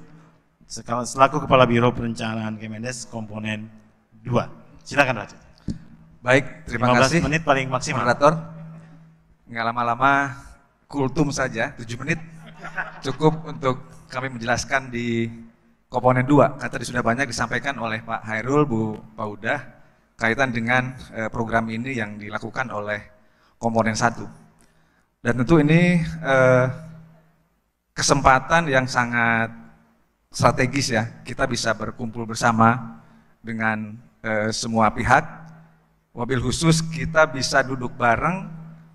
selaku Kepala Biro Perencanaan Kemendes Komponen 2. Silakan Pak Cece.
Baik, terima
15
kasih.
menit paling maksimal.
Moderator, nggak lama-lama, kultum saja, 7 menit cukup untuk kami menjelaskan di komponen 2. Tadi sudah banyak disampaikan oleh Pak Hairul, Bu Paudah, kaitan dengan program ini yang dilakukan oleh komponen 1. Dan tentu ini kesempatan yang sangat strategis ya, kita bisa berkumpul bersama dengan semua pihak. Wabil khusus kita bisa duduk bareng,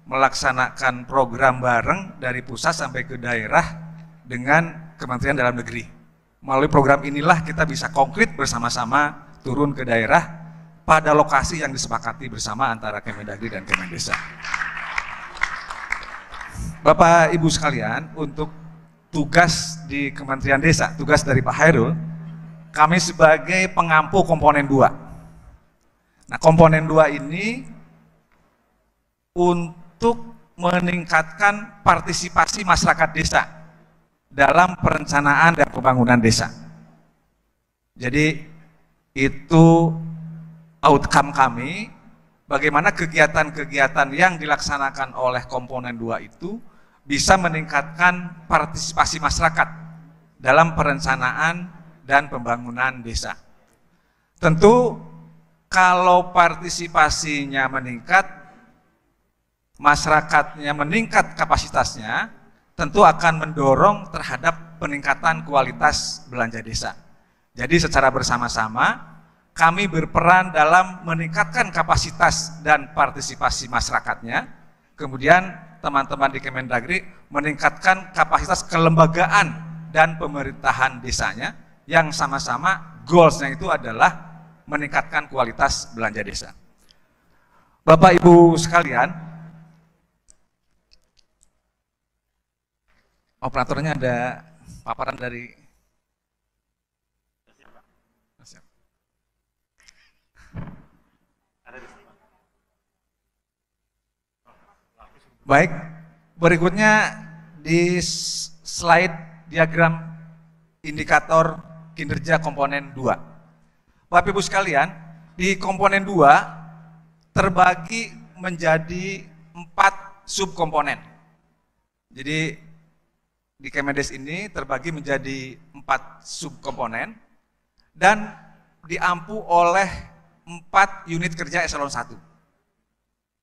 melaksanakan program bareng dari pusat sampai ke daerah dengan Kementerian Dalam Negeri. Melalui program inilah kita bisa konkret bersama-sama turun ke daerah pada lokasi yang disepakati bersama antara Kemendagri dan Kemendesa. Bapak Ibu sekalian, untuk tugas di Kementerian Desa, tugas dari Pak Hairul, kami sebagai pengampu komponen 2. Nah, komponen 2 ini untuk meningkatkan partisipasi masyarakat desa dalam perencanaan dan pembangunan desa. Jadi itu outcome kami, bagaimana kegiatan-kegiatan yang dilaksanakan oleh komponen 2 itu bisa meningkatkan partisipasi masyarakat dalam perencanaan dan pembangunan desa. Tentu kalau partisipasinya meningkat,
masyarakatnya meningkat kapasitasnya, tentu akan mendorong terhadap peningkatan kualitas belanja desa. Jadi secara bersama-sama kami berperan dalam meningkatkan kapasitas dan partisipasi masyarakatnya. Kemudian teman-teman di Kemendagri meningkatkan kapasitas kelembagaan dan pemerintahan desanya yang sama-sama goals-nya itu adalah meningkatkan kualitas belanja desa. Bapak Ibu sekalian, operatornya ada paparan dari baik, berikutnya di slide diagram indikator kinerja komponen 2. Bapak Ibu sekalian, di komponen 2 terbagi menjadi 4 subkomponen. Jadi di Kemendes ini terbagi menjadi 4 subkomponen dan diampu oleh 4 unit kerja eselon 1.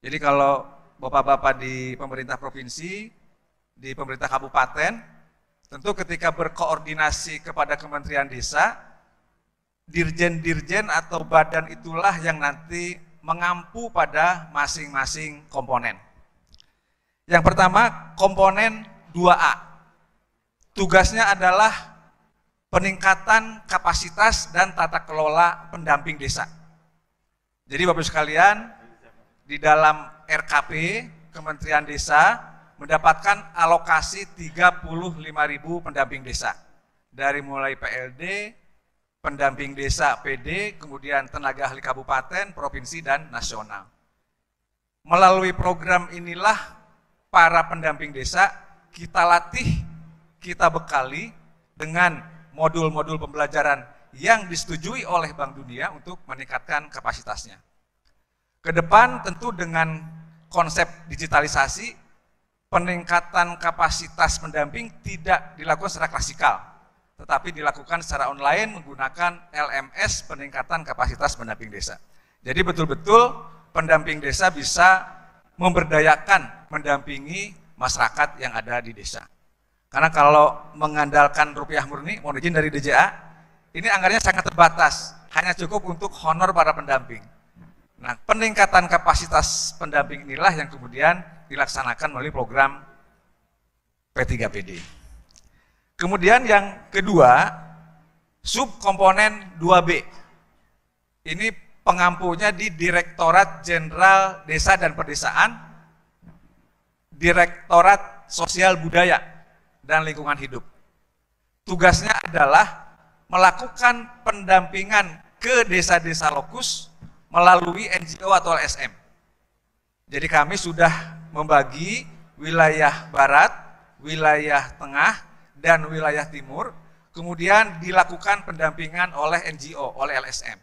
Jadi kalau Bapak-bapak di pemerintah provinsi, di pemerintah kabupaten, tentu ketika berkoordinasi kepada Kementerian Desa, dirjen-dirjen atau badan itulah yang nanti mengampu pada masing-masing komponen. Yang pertama, komponen 2A. Tugasnya adalah peningkatan kapasitas dan tata kelola pendamping desa. Jadi Bapak sekalian, di dalam RKP Kementerian Desa mendapatkan alokasi 35.000 pendamping desa. Dari mulai PLD, pendamping desa PD, kemudian tenaga ahli kabupaten, provinsi, dan nasional. Melalui program inilah para pendamping desa kita latih, kita bekali dengan modul-modul pembelajaran yang disetujui oleh Bank Dunia untuk meningkatkan kapasitasnya. Ke depan tentu dengan konsep digitalisasi, peningkatan kapasitas pendamping tidak dilakukan secara klasikal, tetapi dilakukan secara online menggunakan LMS peningkatan kapasitas pendamping desa. Jadi betul-betul pendamping desa bisa memberdayakan mendampingi masyarakat yang ada di desa. Karena kalau mengandalkan rupiah murni, mohon izin dari DJA, ini anggarannya sangat terbatas, hanya cukup untuk honor para pendamping. Nah, peningkatan kapasitas pendamping inilah yang kemudian dilaksanakan melalui program P3PD. Kemudian yang kedua, subkomponen 2B. Ini pengampunya di Direktorat Jenderal Desa dan Perdesaan, Direktorat Sosial Budaya dan Lingkungan Hidup. Tugasnya adalah melakukan pendampingan ke desa-desa lokus melalui NGO atau LSM. Jadi kami sudah membagi wilayah barat, wilayah tengah, dan wilayah timur, kemudian dilakukan pendampingan oleh NGO, oleh LSM.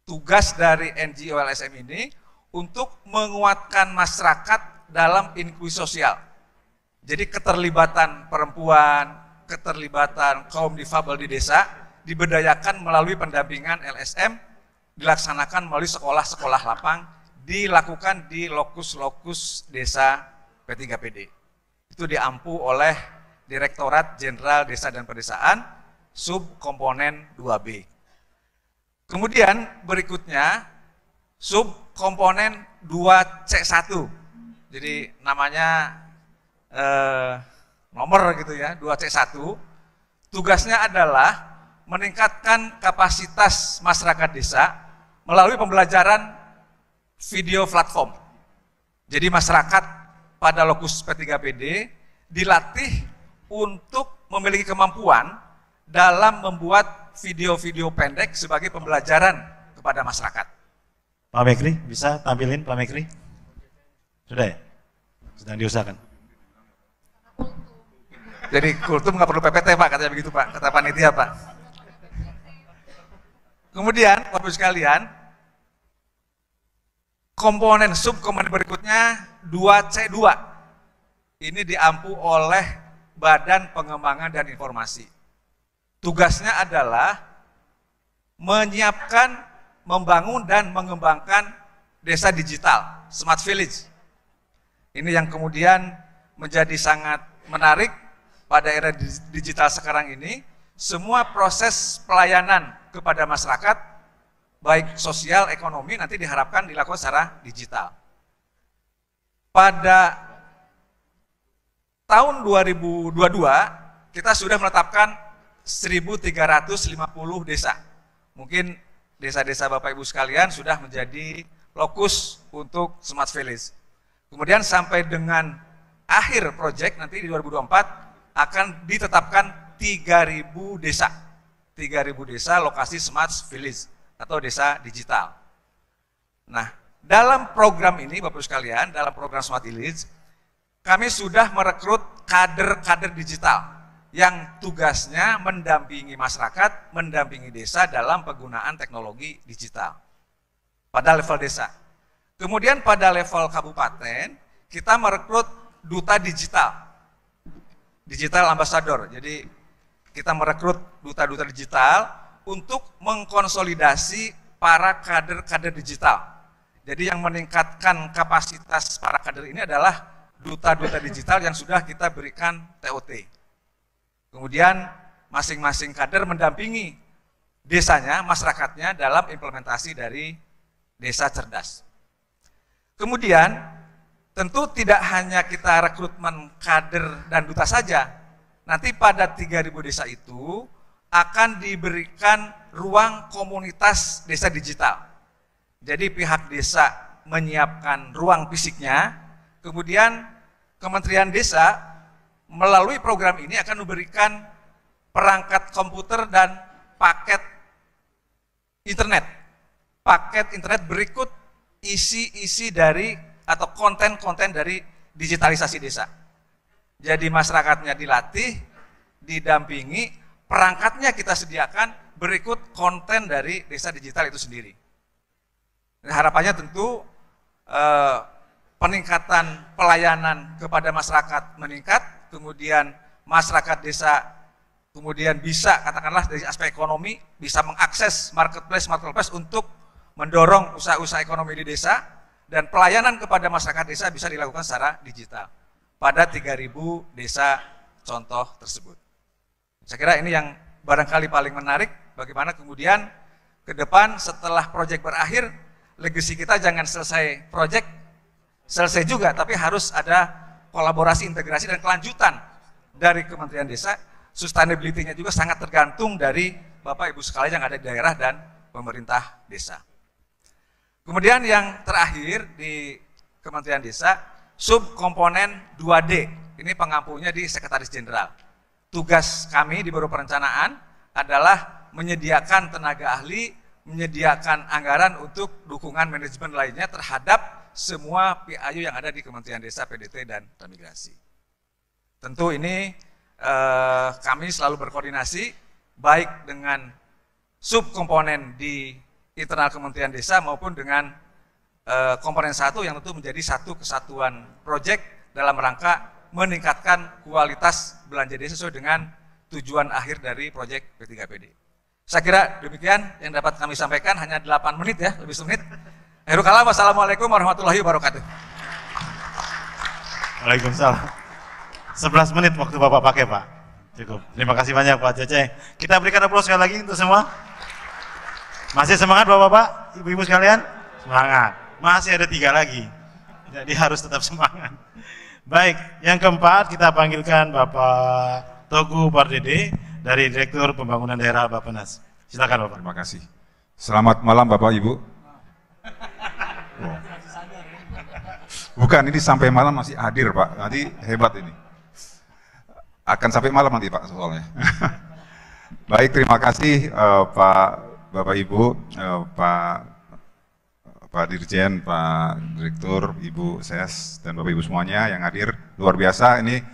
Tugas dari NGO LSM ini untuk menguatkan masyarakat dalam inklusi sosial. Jadi keterlibatan perempuan, keterlibatan kaum difabel di desa, diberdayakan melalui pendampingan LSM, dilaksanakan melalui sekolah-sekolah lapang, dilakukan di lokus-lokus desa P3PD. Itu diampu oleh Direktorat Jenderal Desa dan Perdesaan, subkomponen 2B. Kemudian berikutnya, subkomponen 2C1. Jadi namanya nomor gitu ya, 2C1. Tugasnya adalah meningkatkan kapasitas masyarakat desa melalui pembelajaran video platform. Jadi masyarakat pada lokus P3PD dilatih untuk memiliki kemampuan dalam membuat video-video pendek sebagai pembelajaran kepada masyarakat.
Pak Mekri, bisa tampilin Pak Mekri? Sudah ya? Sedang diusahakan.
Jadi kultum nggak perlu PPT Pak, katanya begitu Pak, kata panitia Pak. Kemudian, Bapak sekalian, komponen subkomponen berikutnya 2C2. Ini diampu oleh Badan Pengembangan dan Informasi. Tugasnya adalah menyiapkan, membangun dan mengembangkan desa digital, smart village. Ini yang kemudian menjadi sangat menarik pada era digital sekarang ini, semua proses pelayanan kepada masyarakat, baik sosial, ekonomi, nanti diharapkan dilakukan secara digital. Pada tahun 2022, kita sudah menetapkan 1.350 desa. Mungkin desa-desa Bapak Ibu sekalian sudah menjadi lokus untuk Smart Village. Kemudian sampai dengan akhir proyek nanti di 2024 akan ditetapkan 3.000 desa. 3.000 desa lokasi Smart Village atau desa digital. Nah, dalam program ini Bapak Ibu sekalian, dalam program Smart Village, kami sudah merekrut kader-kader digital yang tugasnya mendampingi masyarakat, mendampingi desa dalam penggunaan teknologi digital pada level desa. Kemudian pada level kabupaten, kita merekrut duta digital, digital ambassador. Jadi kita merekrut duta-duta digital untuk mengkonsolidasi para kader-kader digital. Jadi yang meningkatkan kapasitas para kader ini adalah duta-duta digital yang sudah kita berikan TOT. Kemudian masing-masing kader mendampingi desanya, masyarakatnya dalam implementasi dari desa cerdas. Kemudian tentu tidak hanya kita rekrutmen kader dan duta saja. Nanti pada 3.000 desa itu akan diberikan ruang komunitas desa digital. Jadi pihak desa menyiapkan ruang fisiknya, kemudian Kementerian Desa melalui program ini akan memberikan perangkat komputer dan paket internet. Paket internet berikut isi-isi dari atau konten-konten dari digitalisasi desa. Jadi masyarakatnya dilatih, didampingi, perangkatnya kita sediakan berikut konten dari desa digital itu sendiri. Harapannya tentu peningkatan pelayanan kepada masyarakat meningkat, kemudian masyarakat desa kemudian bisa katakanlah dari aspek ekonomi bisa mengakses marketplace untuk mendorong usaha-usaha ekonomi di desa dan pelayanan kepada masyarakat desa bisa dilakukan secara digital pada 3.000 desa contoh tersebut. Saya kira ini yang barangkali paling menarik, bagaimana kemudian ke depan setelah proyek berakhir, legasi kita jangan selesai proyek, selesai juga, tapi harus ada kolaborasi, integrasi, dan kelanjutan dari Kementerian Desa. Sustainability-nya juga sangat tergantung dari Bapak Ibu sekalian yang ada di daerah dan pemerintah desa. Kemudian yang terakhir di Kementerian Desa, subkomponen 2D, ini pengampunya di Sekretaris Jenderal. Tugas kami di Biro Perencanaan adalah menyediakan tenaga ahli, menyediakan anggaran untuk dukungan manajemen lainnya terhadap semua PAU yang ada di Kementerian Desa, PDT, dan Transmigrasi. Tentu ini kami selalu berkoordinasi baik dengan subkomponen di internal Kementerian Desa maupun dengan komponen satu yang tentu menjadi satu kesatuan proyek dalam rangka meningkatkan kualitas belanja desa sesuai dengan tujuan akhir dari proyek P3PD. Saya kira demikian yang dapat kami sampaikan, hanya 8 menit ya, lebih semenit. Akhirul kalam, wassalamualaikum warahmatullahi wabarakatuh.
Waalaikumsalam. 11 menit waktu Bapak pakai, Pak. Cukup. Terima kasih banyak Pak Cece. Kita berikan aplaus sekali lagi untuk semua. Masih semangat Bapak-Bapak, Ibu-Ibu sekalian? Semangat. Masih ada 3 lagi. Jadi harus tetap semangat. Baik, yang keempat kita panggilkan Bapak Togu Pardede dari Direktur Pembangunan Daerah Bappenas. Silakan Bapak.
Terima kasih. Selamat malam Bapak Ibu. Oh. Bukan, ini sampai malam masih hadir Pak. Nanti hebat ini. Akan sampai malam nanti Pak soalnya. Baik, terima kasih Bapak Ibu, Pak Dirjen, Pak Direktur, Ibu Ses, dan Bapak Ibu semuanya yang hadir. Luar biasa ini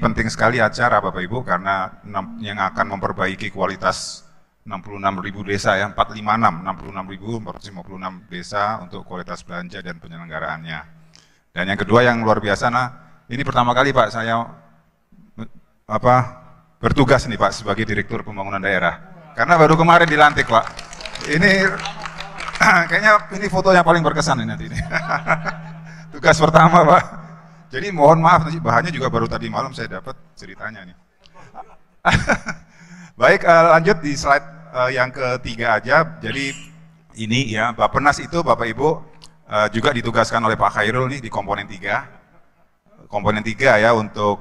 penting sekali acara Bapak Ibu karena yang akan memperbaiki kualitas 66.000 desa ya, 456.456 desa untuk kualitas belanja dan penyelenggaraannya. Dan yang kedua yang luar biasa, ini pertama kali Pak saya bertugas nih Pak sebagai Direktur Pembangunan Daerah. Karena baru kemarin dilantik Pak. Ini kayaknya ini foto yang paling berkesan ini nanti ini. Tugas pertama, Pak. Jadi mohon maaf, nanti bahannya juga baru tadi malam saya dapat ceritanya nih. Baik, lanjut di slide yang ketiga aja. Jadi ini ya, Bappenas itu Bapak Ibu juga ditugaskan oleh Pak Khairul nih di komponen 3. Komponen 3 ya untuk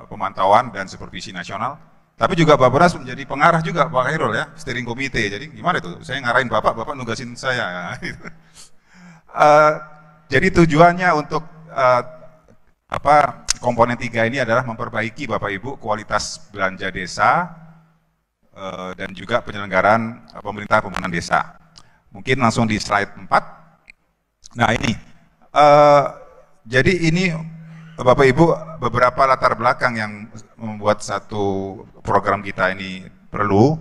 pemantauan dan supervisi nasional. Tapi juga Bappenas menjadi pengarah juga Pak Khairul ya, steering komite. Jadi gimana itu? Saya ngarahin Bapak, Bapak nugasin saya. Jadi tujuannya untuk komponen 3 ini adalah memperbaiki Bapak Ibu kualitas belanja desa dan juga penyelenggaraan pemerintah pembangunan desa. Mungkin langsung di slide 4. Nah ini, jadi ini Bapak Ibu beberapa latar belakang yang membuat satu program kita ini perlu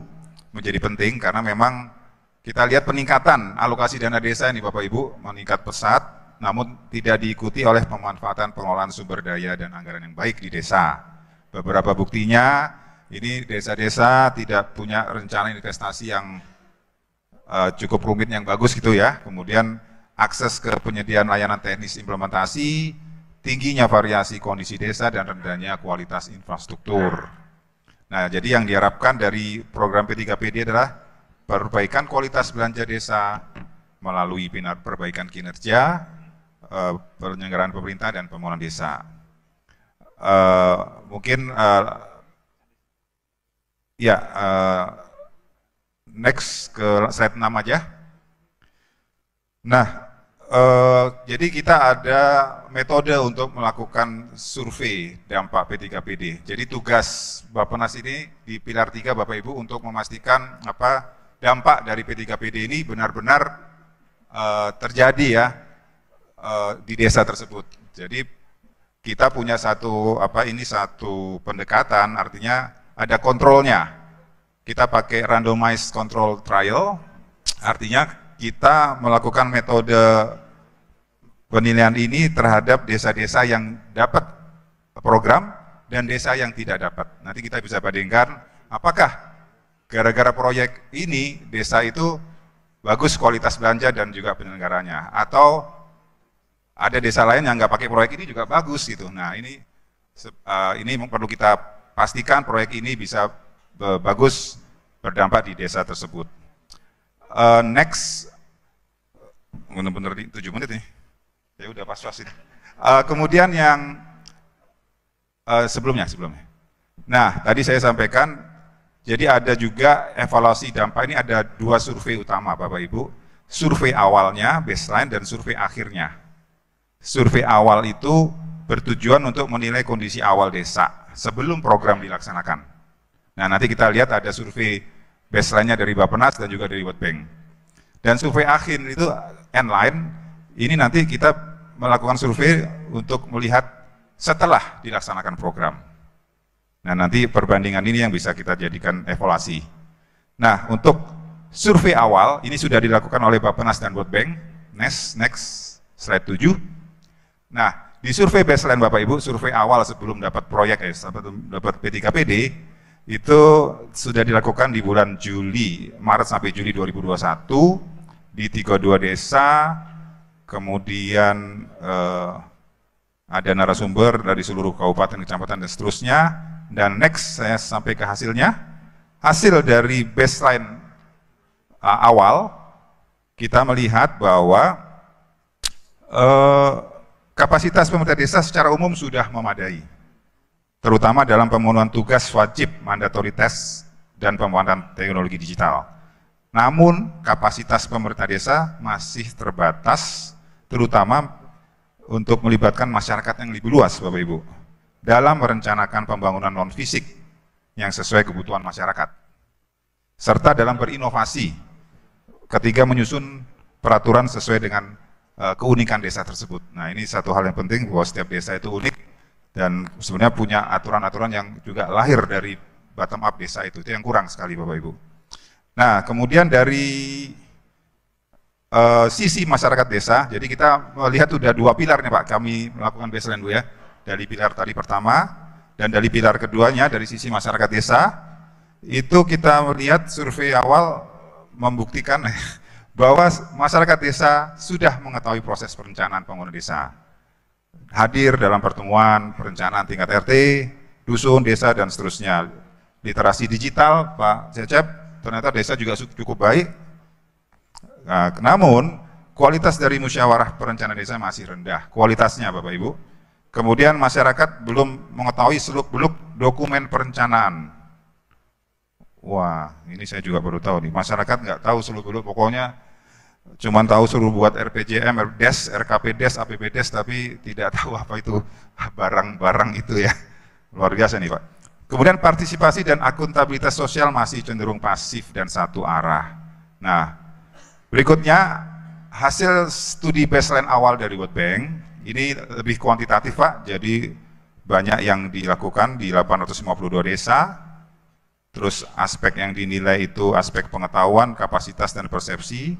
menjadi penting karena memang kita lihat peningkatan alokasi dana desa ini Bapak Ibu meningkat pesat, namun tidak diikuti oleh pemanfaatan pengelolaan sumber daya dan anggaran yang baik di desa. Beberapa buktinya ini desa-desa tidak punya rencana investasi yang cukup rumit yang bagus gitu ya. Kemudian akses ke penyediaan layanan teknis implementasi, tingginya variasi kondisi desa dan rendahnya kualitas infrastruktur. Nah, jadi yang diharapkan dari program P3PD adalah perbaikan kualitas belanja desa melalui perbaikan kinerja, penyelenggaraan pemerintah dan pembangunan desa. Next ke slide 6 aja. Nah, jadi kita ada metode untuk melakukan survei dampak P3PD. Jadi tugas Bappenas ini di pilar 3 Bapak Ibu untuk memastikan dampak dari P3PD ini benar-benar terjadi ya di desa tersebut. Jadi kita punya satu pendekatan, artinya ada kontrolnya. Kita pakai randomized control trial, artinya kita melakukan metode penilaian ini terhadap desa-desa yang dapat program dan desa yang tidak dapat. Nanti kita bisa bandingkan apakah gara-gara proyek ini desa itu bagus kualitas belanja dan juga penyelenggaranya, atau ada desa lain yang nggak pakai proyek ini juga bagus gitu. Nah ini perlu kita pastikan proyek ini bisa bagus berdampak di desa tersebut. Next, benar-benar 7 menit nih, ya udah pas-pas ini. Kemudian yang sebelumnya. Nah tadi saya sampaikan, jadi ada juga evaluasi dampak ini ada 2 survei utama Bapak Ibu. Survei awalnya, baseline, dan survei akhirnya. Survei awal itu bertujuan untuk menilai kondisi awal desa sebelum program dilaksanakan. Nah nanti kita lihat ada survei baseline-nya dari Bappenas dan juga dari World Bank. Dan survei akhir itu end-line, ini nanti kita melakukan survei untuk melihat setelah dilaksanakan program. Nah nanti perbandingan ini yang bisa kita jadikan evaluasi. Nah untuk survei awal, ini sudah dilakukan oleh Bappenas dan World Bank. Next, slide 7. Nah di survei baseline Bapak Ibu, survei awal sebelum dapat proyek, dapat P3PD, itu sudah dilakukan di bulan Maret sampai Juli 2021 di 32 desa, kemudian ada narasumber dari seluruh kabupaten, kecamatan, dan seterusnya. Dan next saya sampai ke hasilnya. Hasil dari baseline awal, kita melihat bahwa kapasitas pemerintah desa secara umum sudah memadai, terutama dalam pemenuhan tugas wajib mandatory test dan pemanfaatan teknologi digital. Namun kapasitas pemerintah desa masih terbatas, terutama untuk melibatkan masyarakat yang lebih luas Bapak Ibu, dalam merencanakan pembangunan non-fisik yang sesuai kebutuhan masyarakat, serta dalam berinovasi ketika menyusun peraturan sesuai dengan keunikan desa tersebut. Nah ini satu hal yang penting, bahwa setiap desa itu unik, dan sebenarnya punya aturan-aturan yang juga lahir dari bottom up desa itu yang kurang sekali Bapak Ibu. Nah kemudian dari sisi masyarakat desa, jadi kita melihat sudah 2 pilar nih Pak, kami melakukan baseline Bu ya, dari pilar tadi pertama, dan dari pilar keduanya dari sisi masyarakat desa, itu kita melihat survei awal membuktikan bahwa masyarakat desa sudah mengetahui proses perencanaan pembangunan desa. Hadir dalam pertemuan perencanaan tingkat RT, dusun, desa, dan seterusnya. Literasi digital, Pak Cecep, ternyata desa juga cukup baik. Nah, namun, kualitas dari musyawarah perencanaan desa masih rendah. Kualitasnya, Bapak Ibu. Kemudian masyarakat belum mengetahui seluk-beluk dokumen perencanaan. Wah, ini saya juga baru tahu nih. Masyarakat nggak tahu seluk-beluk, pokoknya cuman tahu suruh buat RPJM, RDES, RKPDES, APBDES, tapi tidak tahu apa itu barang-barang itu ya. Luar biasa nih Pak. Kemudian partisipasi dan akuntabilitas sosial masih cenderung pasif dan satu arah. Nah, berikutnya hasil studi baseline awal dari World Bank, ini lebih kuantitatif Pak, jadi banyak yang dilakukan di 852 desa, terus aspek yang dinilai itu aspek pengetahuan, kapasitas, dan persepsi.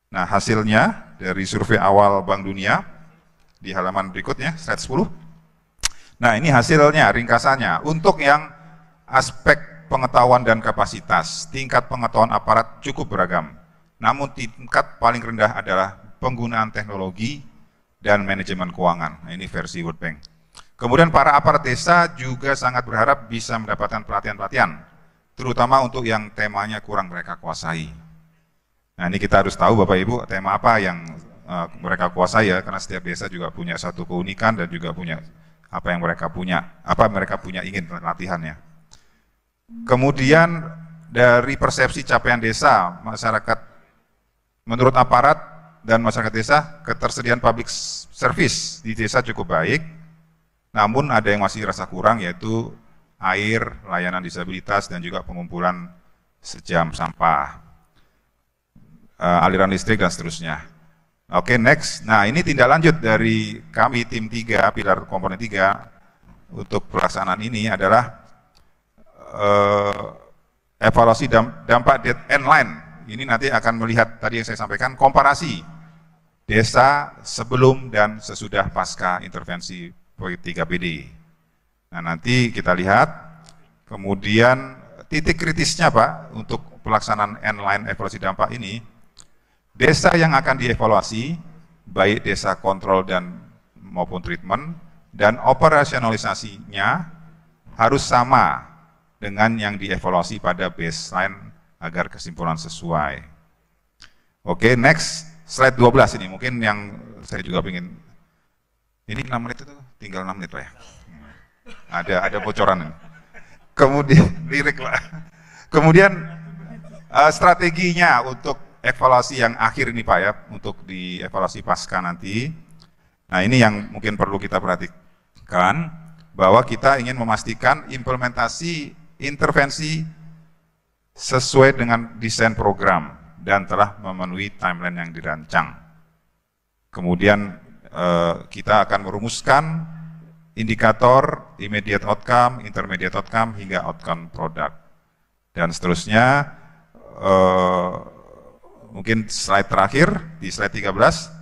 Nah, hasilnya dari survei awal Bank Dunia di halaman berikutnya, slide 10. Nah, ini hasilnya, ringkasannya. Untuk yang aspek pengetahuan dan kapasitas, tingkat pengetahuan aparat cukup beragam. Namun tingkat paling rendah adalah penggunaan teknologi dan manajemen keuangan. Nah, ini versi World Bank. Kemudian para aparat desa juga sangat berharap bisa mendapatkan pelatihan-pelatihan, terutama untuk yang temanya kurang mereka kuasai. Nah, ini kita harus tahu Bapak Ibu tema apa yang mereka kuasai ya, karena setiap desa juga punya satu keunikan dan juga punya apa yang mereka punya, apa mereka punya ingin latihannya. Kemudian dari persepsi capaian desa, masyarakat menurut aparat dan masyarakat desa, ketersediaan public service di desa cukup baik, namun ada yang masih rasa kurang yaitu air, layanan disabilitas, dan juga pengumpulan sejam sampah, aliran listrik, dan seterusnya. Oke, next. Nah, ini tindak lanjut dari kami tim 3, pilar komponen 3 untuk pelaksanaan ini adalah evaluasi dampak dead-end line. Ini nanti akan melihat tadi yang saya sampaikan, komparasi desa sebelum dan sesudah pasca intervensi proyek 3PD. Nah, nanti kita lihat, kemudian titik kritisnya Pak, untuk pelaksanaan end-line evaluasi dampak ini, desa yang akan dievaluasi, baik desa kontrol dan maupun treatment, dan operasionalisasinya harus sama dengan yang dievaluasi pada baseline agar kesimpulan sesuai. Oke, next, slide 12 ini, mungkin yang saya juga ingin, ini 6 menit itu, tinggal 6 menit Pak ya. Ada bocoran ini. Kemudian, lirik Pak. Kemudian, strateginya untuk evaluasi yang akhir ini Pak ya, untuk dievaluasi pasca nanti. Nah, ini yang mungkin perlu kita perhatikan, bahwa kita ingin memastikan implementasi intervensi sesuai dengan desain program dan telah memenuhi timeline yang dirancang. Kemudian kita akan merumuskan indikator immediate outcome, intermediate outcome, hingga outcome product. Dan seterusnya, mungkin slide terakhir, di slide 13,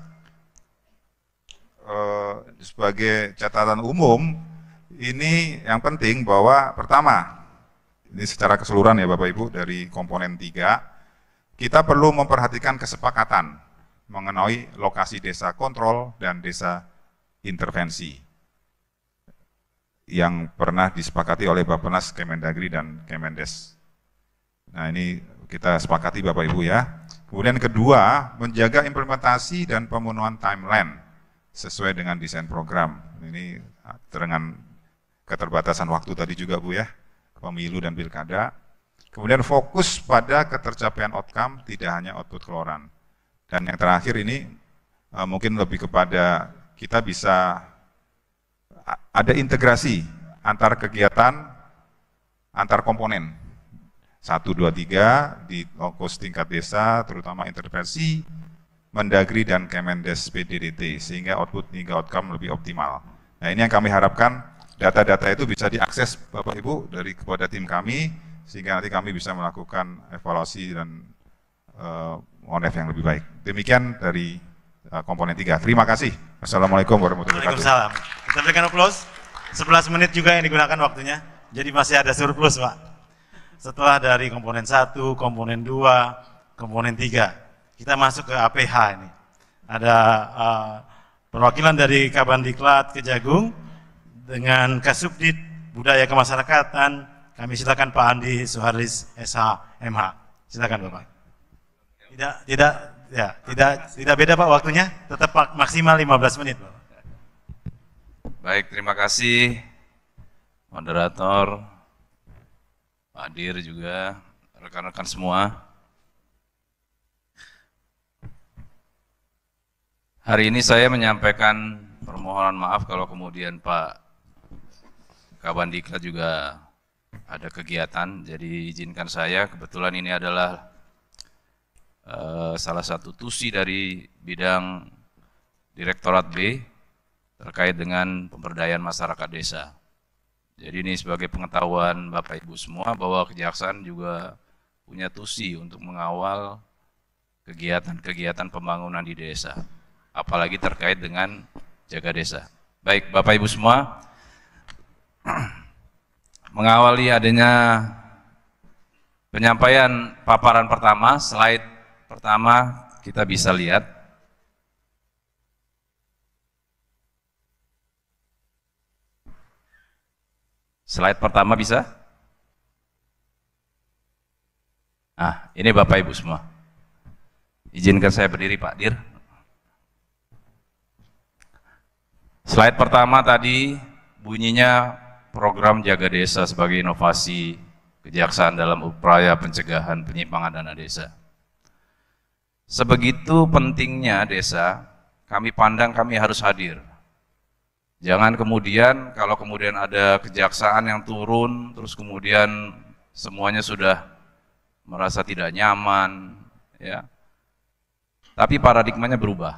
sebagai catatan umum, ini yang penting bahwa pertama, ini secara keseluruhan ya Bapak Ibu dari komponen 3, kita perlu memperhatikan kesepakatan mengenai lokasi desa kontrol dan desa intervensi yang pernah disepakati oleh Bappenas, Kemendagri, dan Kemendes. Nah, ini kita sepakati Bapak Ibu ya. Kemudian kedua, menjaga implementasi dan pemenuhan timeline sesuai dengan desain program. Ini dengan keterbatasan waktu tadi juga Bu ya, pemilu dan pilkada. Kemudian fokus pada ketercapaian outcome, tidak hanya output keluaran. Dan yang terakhir ini mungkin lebih kepada kita bisa ada integrasi antar kegiatan, antar komponen. 1, 2, 3 di fokus tingkat desa, terutama intervensi, Mendagri, dan Kemendes PDDT, sehingga output hingga outcome lebih optimal. Nah, ini yang kami harapkan, data-data itu bisa diakses Bapak Ibu dari kepada tim kami, sehingga nanti kami bisa melakukan evaluasi dan ONF yang lebih baik. Demikian dari komponen 3. Terima kasih. Wassalamualaikum warahmatullahi wabarakatuh.
Waalaikumsalam. Kita berikan aplaus. 11 menit juga yang digunakan waktunya, jadi masih ada surplus Pak. Setelah dari komponen 1, komponen 2, komponen 3. kita masuk ke APH ini. Ada perwakilan dari Kabandiklat Kejagung dengan Kasubdit Budaya Kemasyarakatan. Kami silakan Pak Andi Suharis SH MH. Silakan Bapak. Tidak beda Pak waktunya, tetap maksimal 15 menit Pak.
Baik, terima kasih moderator, Pak Dir juga, rekan-rekan semua. Hari ini saya menyampaikan permohonan maaf kalau kemudian Pak Kabandiklat juga ada kegiatan, jadi izinkan saya, kebetulan ini adalah salah satu tusi dari bidang Direktorat B terkait dengan pemberdayaan masyarakat desa. Jadi ini sebagai pengetahuan Bapak Ibu semua bahwa Kejaksaan juga punya tusi untuk mengawal kegiatan-kegiatan pembangunan di desa, apalagi terkait dengan jaga desa. Baik Bapak Ibu semua, mengawali adanya penyampaian paparan pertama, slide pertama kita bisa lihat. Slide pertama bisa? Nah, ini Bapak Ibu semua. Izinkan saya berdiri Pak Dir. Slide pertama tadi bunyinya program jaga desa sebagai inovasi Kejaksaan dalam upaya pencegahan penyimpangan dana desa. Sebegitu pentingnya desa, kami pandang kami harus hadir. Jangan kemudian kalau kemudian ada kejaksaan yang turun, terus kemudian semuanya sudah merasa tidak nyaman, ya. Tapi paradigmanya berubah.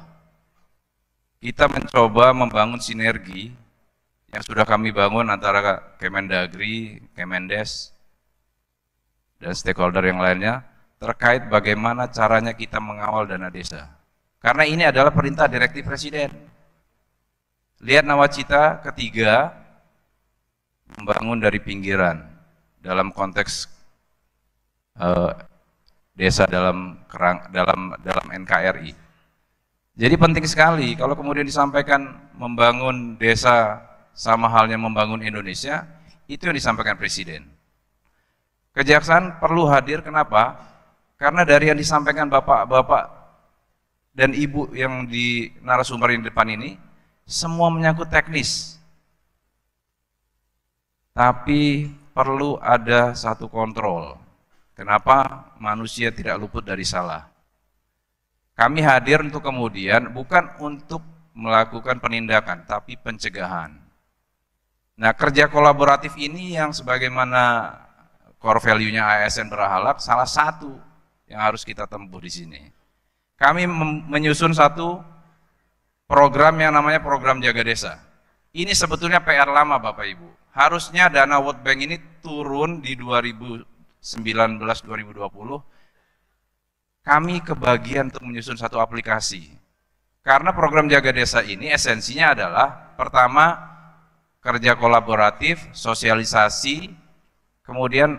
Kita mencoba membangun sinergi yang sudah kami bangun antara Kemendagri, Kemendes, dan stakeholder yang lainnya terkait bagaimana caranya kita mengawal dana desa. Karena ini adalah perintah direktif Presiden. Lihat nawacita ketiga, membangun dari pinggiran dalam konteks desa dalam NKRI. Jadi penting sekali kalau kemudian disampaikan membangun desa sama halnya membangun Indonesia, itu yang disampaikan Presiden. Kejaksaan perlu hadir, kenapa? Karena dari yang disampaikan Bapak-Bapak dan Ibu yang di narasumber yang di depan ini, semua menyangkut teknis. Tapi perlu ada satu kontrol. Kenapa? Manusia tidak luput dari salah. Kami hadir untuk kemudian bukan untuk melakukan penindakan, tapi pencegahan. Nah, kerja kolaboratif ini yang sebagaimana core value-nya ASN Berahalak, salah satu yang harus kita tempuh di sini. Kami menyusun satu program yang namanya program jaga desa. Ini sebetulnya PR lama Bapak Ibu. Harusnya dana World Bank ini turun di 2019-2020. Kami kebagian untuk menyusun satu aplikasi. Karena program jaga desa ini esensinya adalah pertama kerja kolaboratif, sosialisasi, kemudian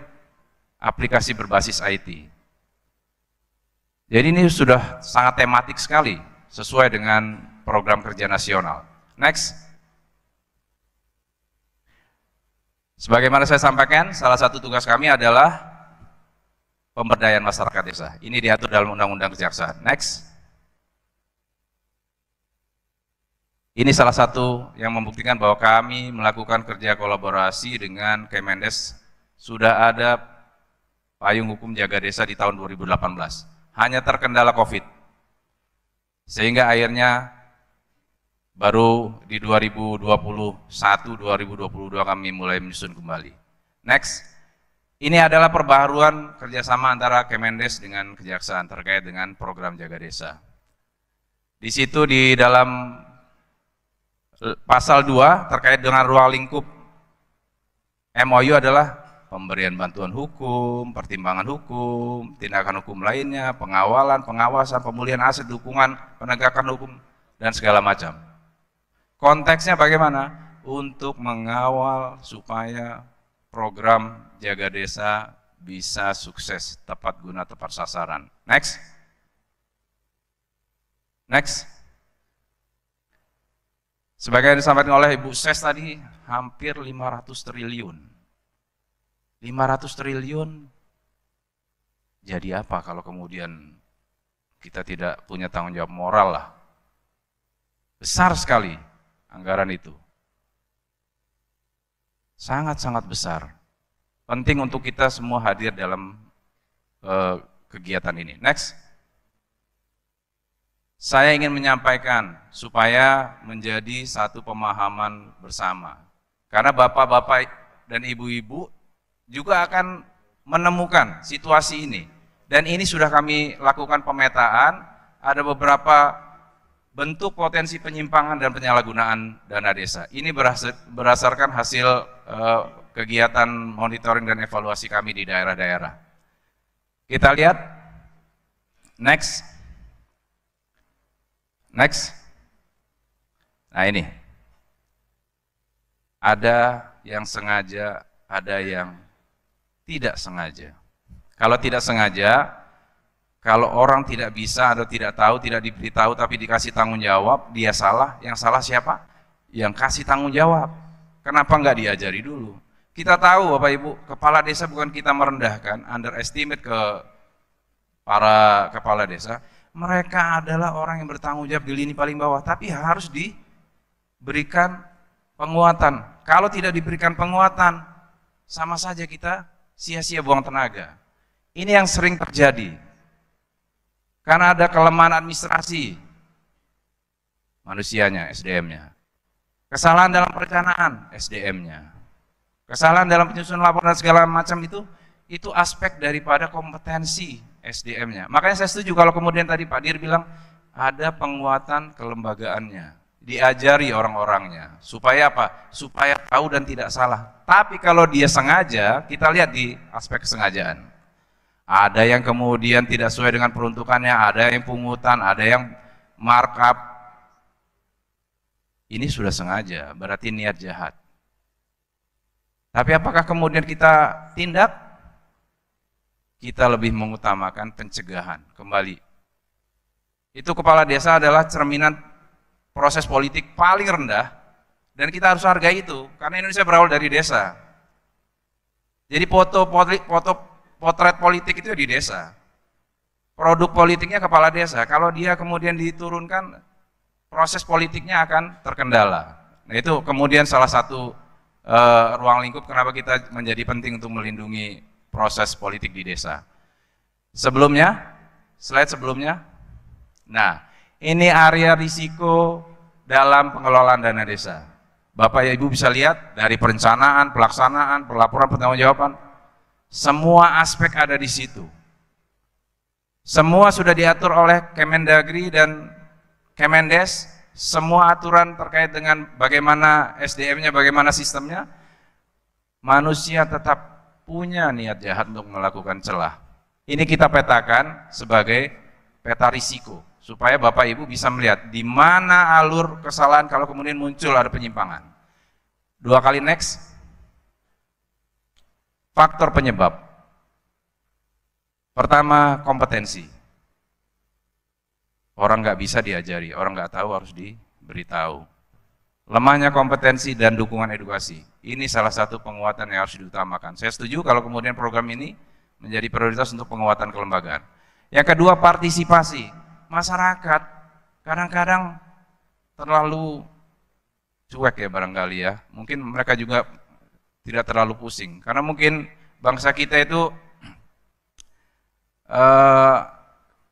aplikasi berbasis IT. Jadi ini sudah sangat tematik sekali, sesuai dengan program kerja nasional. Next. Sebagaimana saya sampaikan, salah satu tugas kami adalah pemberdayaan masyarakat desa. Ini diatur dalam Undang-Undang Kejaksaan. Next. Ini salah satu yang membuktikan bahwa kami melakukan kerja kolaborasi dengan Kemendes. Sudah ada payung hukum jaga desa di tahun 2018. Hanya terkendala COVID. Sehingga akhirnya baru di 2021-2022 kami mulai menyusun kembali. Next. Ini adalah perbaharuan kerjasama antara Kemendes dengan Kejaksaan terkait dengan program jaga desa. Di situ di dalam pasal 2 terkait dengan ruang lingkup MOU adalah pemberian bantuan hukum, pertimbangan hukum, tindakan hukum lainnya, pengawalan, pengawasan, pemulihan aset, dukungan, penegakan hukum, dan segala macam. Konteksnya bagaimana? Untuk mengawal supaya program jaga desa bisa sukses, tepat guna, tepat sasaran. Next. Next. Sebagai yang disampaikan oleh Ibu Ses tadi, hampir 500 triliun. 500 triliun, jadi apa kalau kemudian kita tidak punya tanggung jawab moral lah. Besar sekali anggaran itu. Sangat-sangat besar. Penting untuk kita semua hadir dalam kegiatan ini. Next. Saya ingin menyampaikan supaya menjadi satu pemahaman bersama. Karena bapak-bapak dan ibu-ibu juga akan menemukan situasi ini. Dan ini sudah kami lakukan pemetaan, ada beberapa bentuk potensi penyimpangan dan penyalahgunaan dana desa. Ini berdasarkan hasil kegiatan monitoring dan evaluasi kami di daerah-daerah. Kita lihat, next. Next. Nah ini, ada yang sengaja, ada yang tidak sengaja. Kalau tidak sengaja, kalau orang tidak bisa atau tidak tahu, tidak diberitahu tapi dikasih tanggung jawab, dia salah. Yang salah siapa? Yang kasih tanggung jawab. Kenapa nggak diajari dulu? Kita tahu Bapak Ibu, kepala desa bukan kita merendahkan, underestimate ke para kepala desa. Mereka adalah orang yang bertanggung jawab di lini paling bawah, tapi harus diberikan penguatan. Kalau tidak diberikan penguatan, sama saja kita sia-sia buang tenaga. Ini yang sering terjadi. Karena ada kelemahan administrasi manusianya, SDM-nya. Kesalahan dalam perencanaan, SDM-nya. Kesalahan dalam penyusunan laporan dan segala macam itu aspek daripada kompetensi SDM-nya. Makanya saya setuju kalau kemudian tadi Pak Dir bilang ada penguatan kelembagaannya, diajari orang-orangnya. Supaya apa? Supaya tahu dan tidak salah. Tapi kalau dia sengaja, kita lihat di aspek kesengajaan. Ada yang kemudian tidak sesuai dengan peruntukannya, ada yang pungutan, ada yang markup. Ini sudah sengaja, berarti niat jahat. Tapi apakah kemudian kita tindak? Kita lebih mengutamakan pencegahan. Kembali, itu kepala desa adalah cerminan proses politik paling rendah, dan kita harus hargai itu, karena Indonesia berawal dari desa. Jadi potret politik itu di desa. Produk politiknya kepala desa. Kalau dia kemudian diturunkan, proses politiknya akan terkendala. Nah itu kemudian salah satu ruang lingkup kenapa kita menjadi penting untuk melindungi proses politik di desa. Sebelumnya, slide sebelumnya. Nah, ini area risiko dalam pengelolaan dana desa. Bapak Ibu bisa lihat dari perencanaan, pelaksanaan, pelaporan, pertanggungjawaban, semua aspek ada di situ. Semua sudah diatur oleh Kemendagri dan Kemendes, semua aturan terkait dengan bagaimana SDM-nya, bagaimana sistemnya. Manusia tetap punya niat jahat untuk melakukan celah. Ini kita petakan sebagai peta risiko, supaya Bapak Ibu bisa melihat di mana alur kesalahan kalau kemudian muncul ada penyimpangan. 2 kali next. Faktor penyebab. Pertama, kompetensi. Orang nggak bisa diajari, orang nggak tahu harus diberitahu. Lemahnya kompetensi dan dukungan edukasi. Ini salah satu penguatan yang harus diutamakan. Saya setuju kalau kemudian program ini menjadi prioritas untuk penguatan kelembagaan. Yang kedua, partisipasi. Masyarakat kadang-kadang terlalu cuek ya barangkali ya. Mungkin mereka juga tidak terlalu pusing. Karena mungkin bangsa kita itu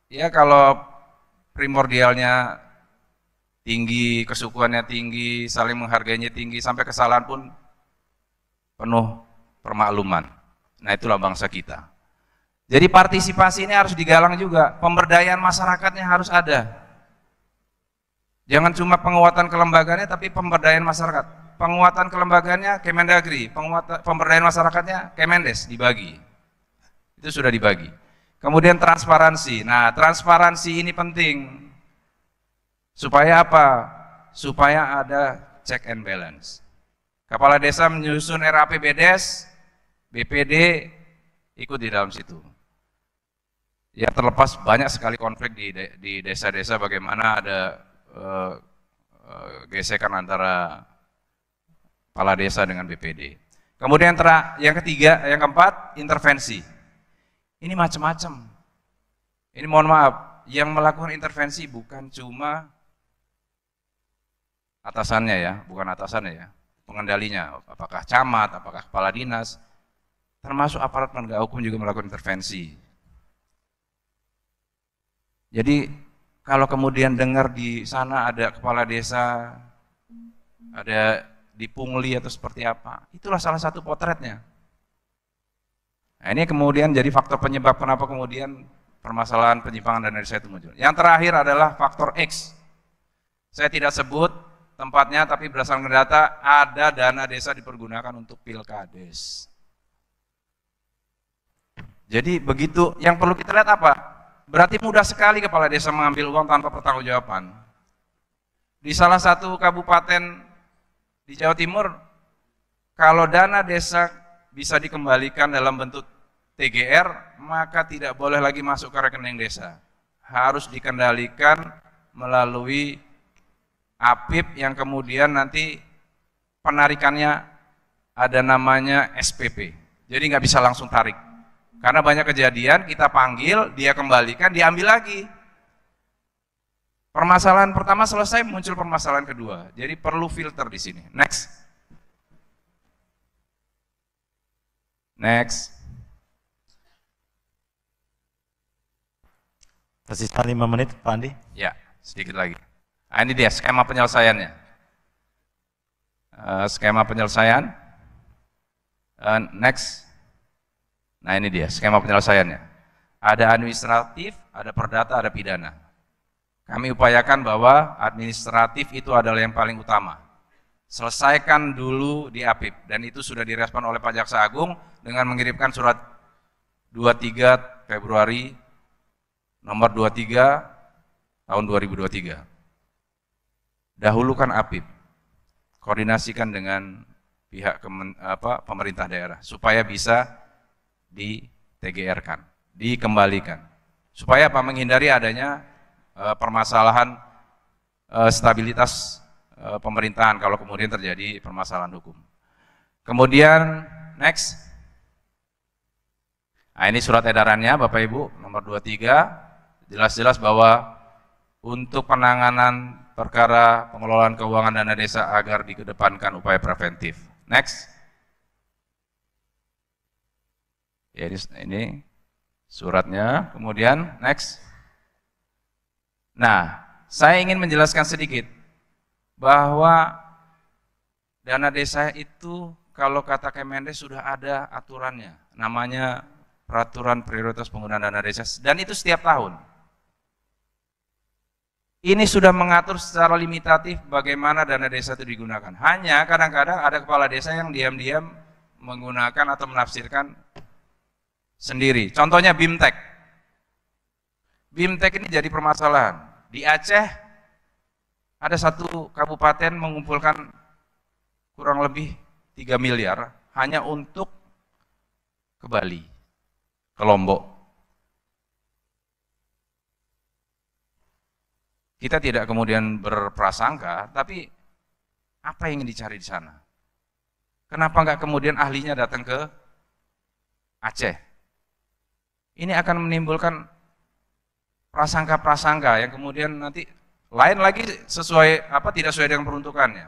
ya kalau primordialnya tinggi, kesukuannya tinggi, saling menghargainya tinggi, sampai kesalahan pun penuh permakluman. Nah itulah bangsa kita. Jadi partisipasi ini harus digalang juga, pemberdayaan masyarakatnya harus ada. Jangan cuma penguatan kelembagaannya, tapi pemberdayaan masyarakat. Penguatan kelembagaannya Kemendagri, pemberdayaan masyarakatnya Kemendes, dibagi. Itu sudah dibagi. Kemudian transparansi. Nah transparansi ini penting. Supaya apa? Supaya ada check and balance. Kepala desa menyusun RAPBDes, BPD ikut di dalam situ. ya terlepas banyak sekali konflik di desa-desa, bagaimana ada gesekan antara kepala desa dengan BPD. Kemudian yang ketiga, yang keempat, intervensi. Ini macam-macam. Ini mohon maaf, yang melakukan intervensi bukan cuma atasannya ya, bukan atasannya ya, pengendalinya, apakah camat, apakah kepala dinas, termasuk aparat penegak hukum juga melakukan intervensi. Jadi kalau kemudian dengar di sana ada kepala desa, ada dipungli atau seperti apa, itulah salah satu potretnya. Nah, ini kemudian jadi faktor penyebab kenapa kemudian permasalahan penyimpangan dana desa itu muncul. Yang terakhir adalah faktor X. Saya tidak sebut tempatnya, tapi berdasarkan data ada dana desa dipergunakan untuk pilkades. Jadi begitu, yang perlu kita lihat apa? Berarti mudah sekali kepala desa mengambil uang tanpa pertanggungjawaban. Di salah satu kabupaten di Jawa Timur, kalau dana desa bisa dikembalikan dalam bentuk TGR, maka tidak boleh lagi masuk ke rekening desa. Harus dikendalikan melalui APIP yang kemudian nanti penarikannya ada namanya SPP. Jadi nggak bisa langsung tarik. Karena banyak kejadian kita panggil, dia kembalikan, diambil lagi. Permasalahan pertama selesai, muncul permasalahan kedua. Jadi perlu filter di sini. Next. Next.
Tersisa 5 menit, Pak Andi.
Ya, sedikit lagi. Nah, ini dia skema penyelesaiannya. Skema penyelesaian. Next. Nah, ini dia skema penyelesaiannya. Ada administratif, ada perdata, ada pidana. Kami upayakan bahwa administratif itu adalah yang paling utama. Selesaikan dulu di APIP, dan itu sudah direspon oleh Pak Jaksa Agung dengan mengirimkan surat 23 Februari nomor 23 tahun 2023. Dahulukan APIP, koordinasikan dengan pihak pemerintah daerah supaya bisa di TGR-kan, dikembalikan. Supaya apa? Menghindari adanya permasalahan stabilitas pemerintahan kalau kemudian terjadi permasalahan hukum. Kemudian next. Nah, ini surat edarannya Bapak Ibu nomor 23, jelas-jelas bahwa untuk penanganan perkara pengelolaan keuangan dana desa agar dikedepankan upaya preventif. Next. Ya, ini suratnya. Kemudian next. Nah, saya ingin menjelaskan sedikit bahwa dana desa itu kalau kata Kemendes sudah ada aturannya, namanya Peraturan Prioritas Penggunaan Dana Desa, dan itu setiap tahun. Ini sudah mengatur secara limitatif bagaimana dana desa itu digunakan. Hanya kadang-kadang ada kepala desa yang diam-diam menggunakan atau menafsirkan sendiri. Contohnya BIMTEK. BIMTEK ini jadi permasalahan. Di Aceh ada satu kabupaten mengumpulkan kurang lebih 3 miliar hanya untuk ke Bali, ke Lombok. Kita tidak kemudian berprasangka, tapi apa yang ingin dicari di sana? Kenapa nggak kemudian ahlinya datang ke Aceh? Ini akan menimbulkan prasangka-prasangka yang kemudian nanti lain lagi sesuai apa tidak sesuai dengan peruntukannya.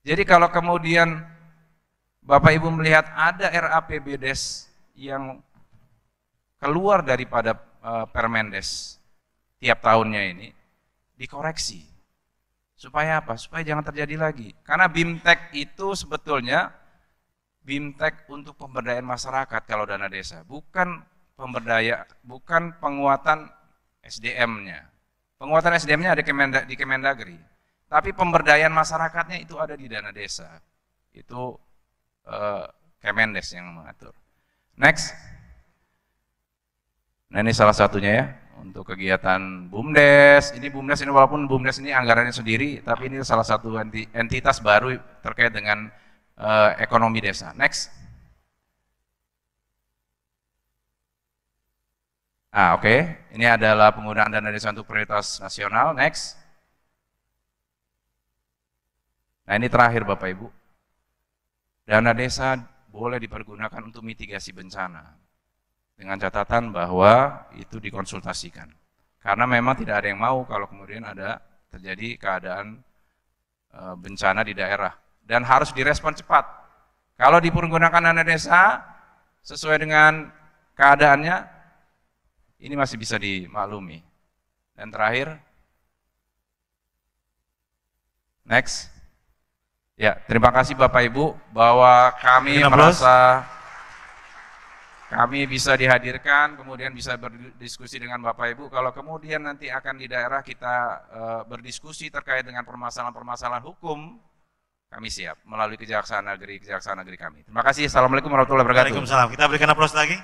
Jadi kalau kemudian Bapak Ibu melihat ada RAPBDes yang keluar daripada Permendes tiap tahunnya ini, dikoreksi. Supaya apa? Supaya jangan terjadi lagi. Karena BIMTEK itu sebetulnya BIMTEK untuk pemberdayaan masyarakat kalau dana desa, bukan bukan penguatan SDM-nya. Penguatan SDM-nya ada di Kemendagri, tapi pemberdayaan masyarakatnya itu ada di dana desa. Itu Kemendes yang mengatur. Next. Nah, ini salah satunya ya untuk kegiatan BUMDes. Ini BUMDes ini walaupun BUMDes ini anggarannya sendiri, tapi ini salah satu entitas baru terkait dengan ekonomi desa. Next. Oke. Ini adalah penggunaan dana desa untuk prioritas nasional. Next. Nah, ini terakhir Bapak Ibu. Dana desa boleh dipergunakan untuk mitigasi bencana. Dengan catatan bahwa itu dikonsultasikan. Karena memang tidak ada yang mau kalau kemudian ada terjadi keadaan bencana di daerah. Dan harus direspon cepat. Kalau dipergunakan dana desa sesuai dengan keadaannya, ini masih bisa dimaklumi. Dan terakhir, next. Ya, terima kasih Bapak Ibu bahwa kami merasa kami bisa dihadirkan, kemudian bisa berdiskusi dengan Bapak Ibu. Kalau kemudian nanti akan di daerah kita berdiskusi terkait dengan permasalahan-permasalahan hukum, kami siap melalui Kejaksaan Negeri kami. Terima kasih. Assalamualaikum warahmatullahi wabarakatuh.
Waalaikumsalam. Kita berikan aplaus lagi.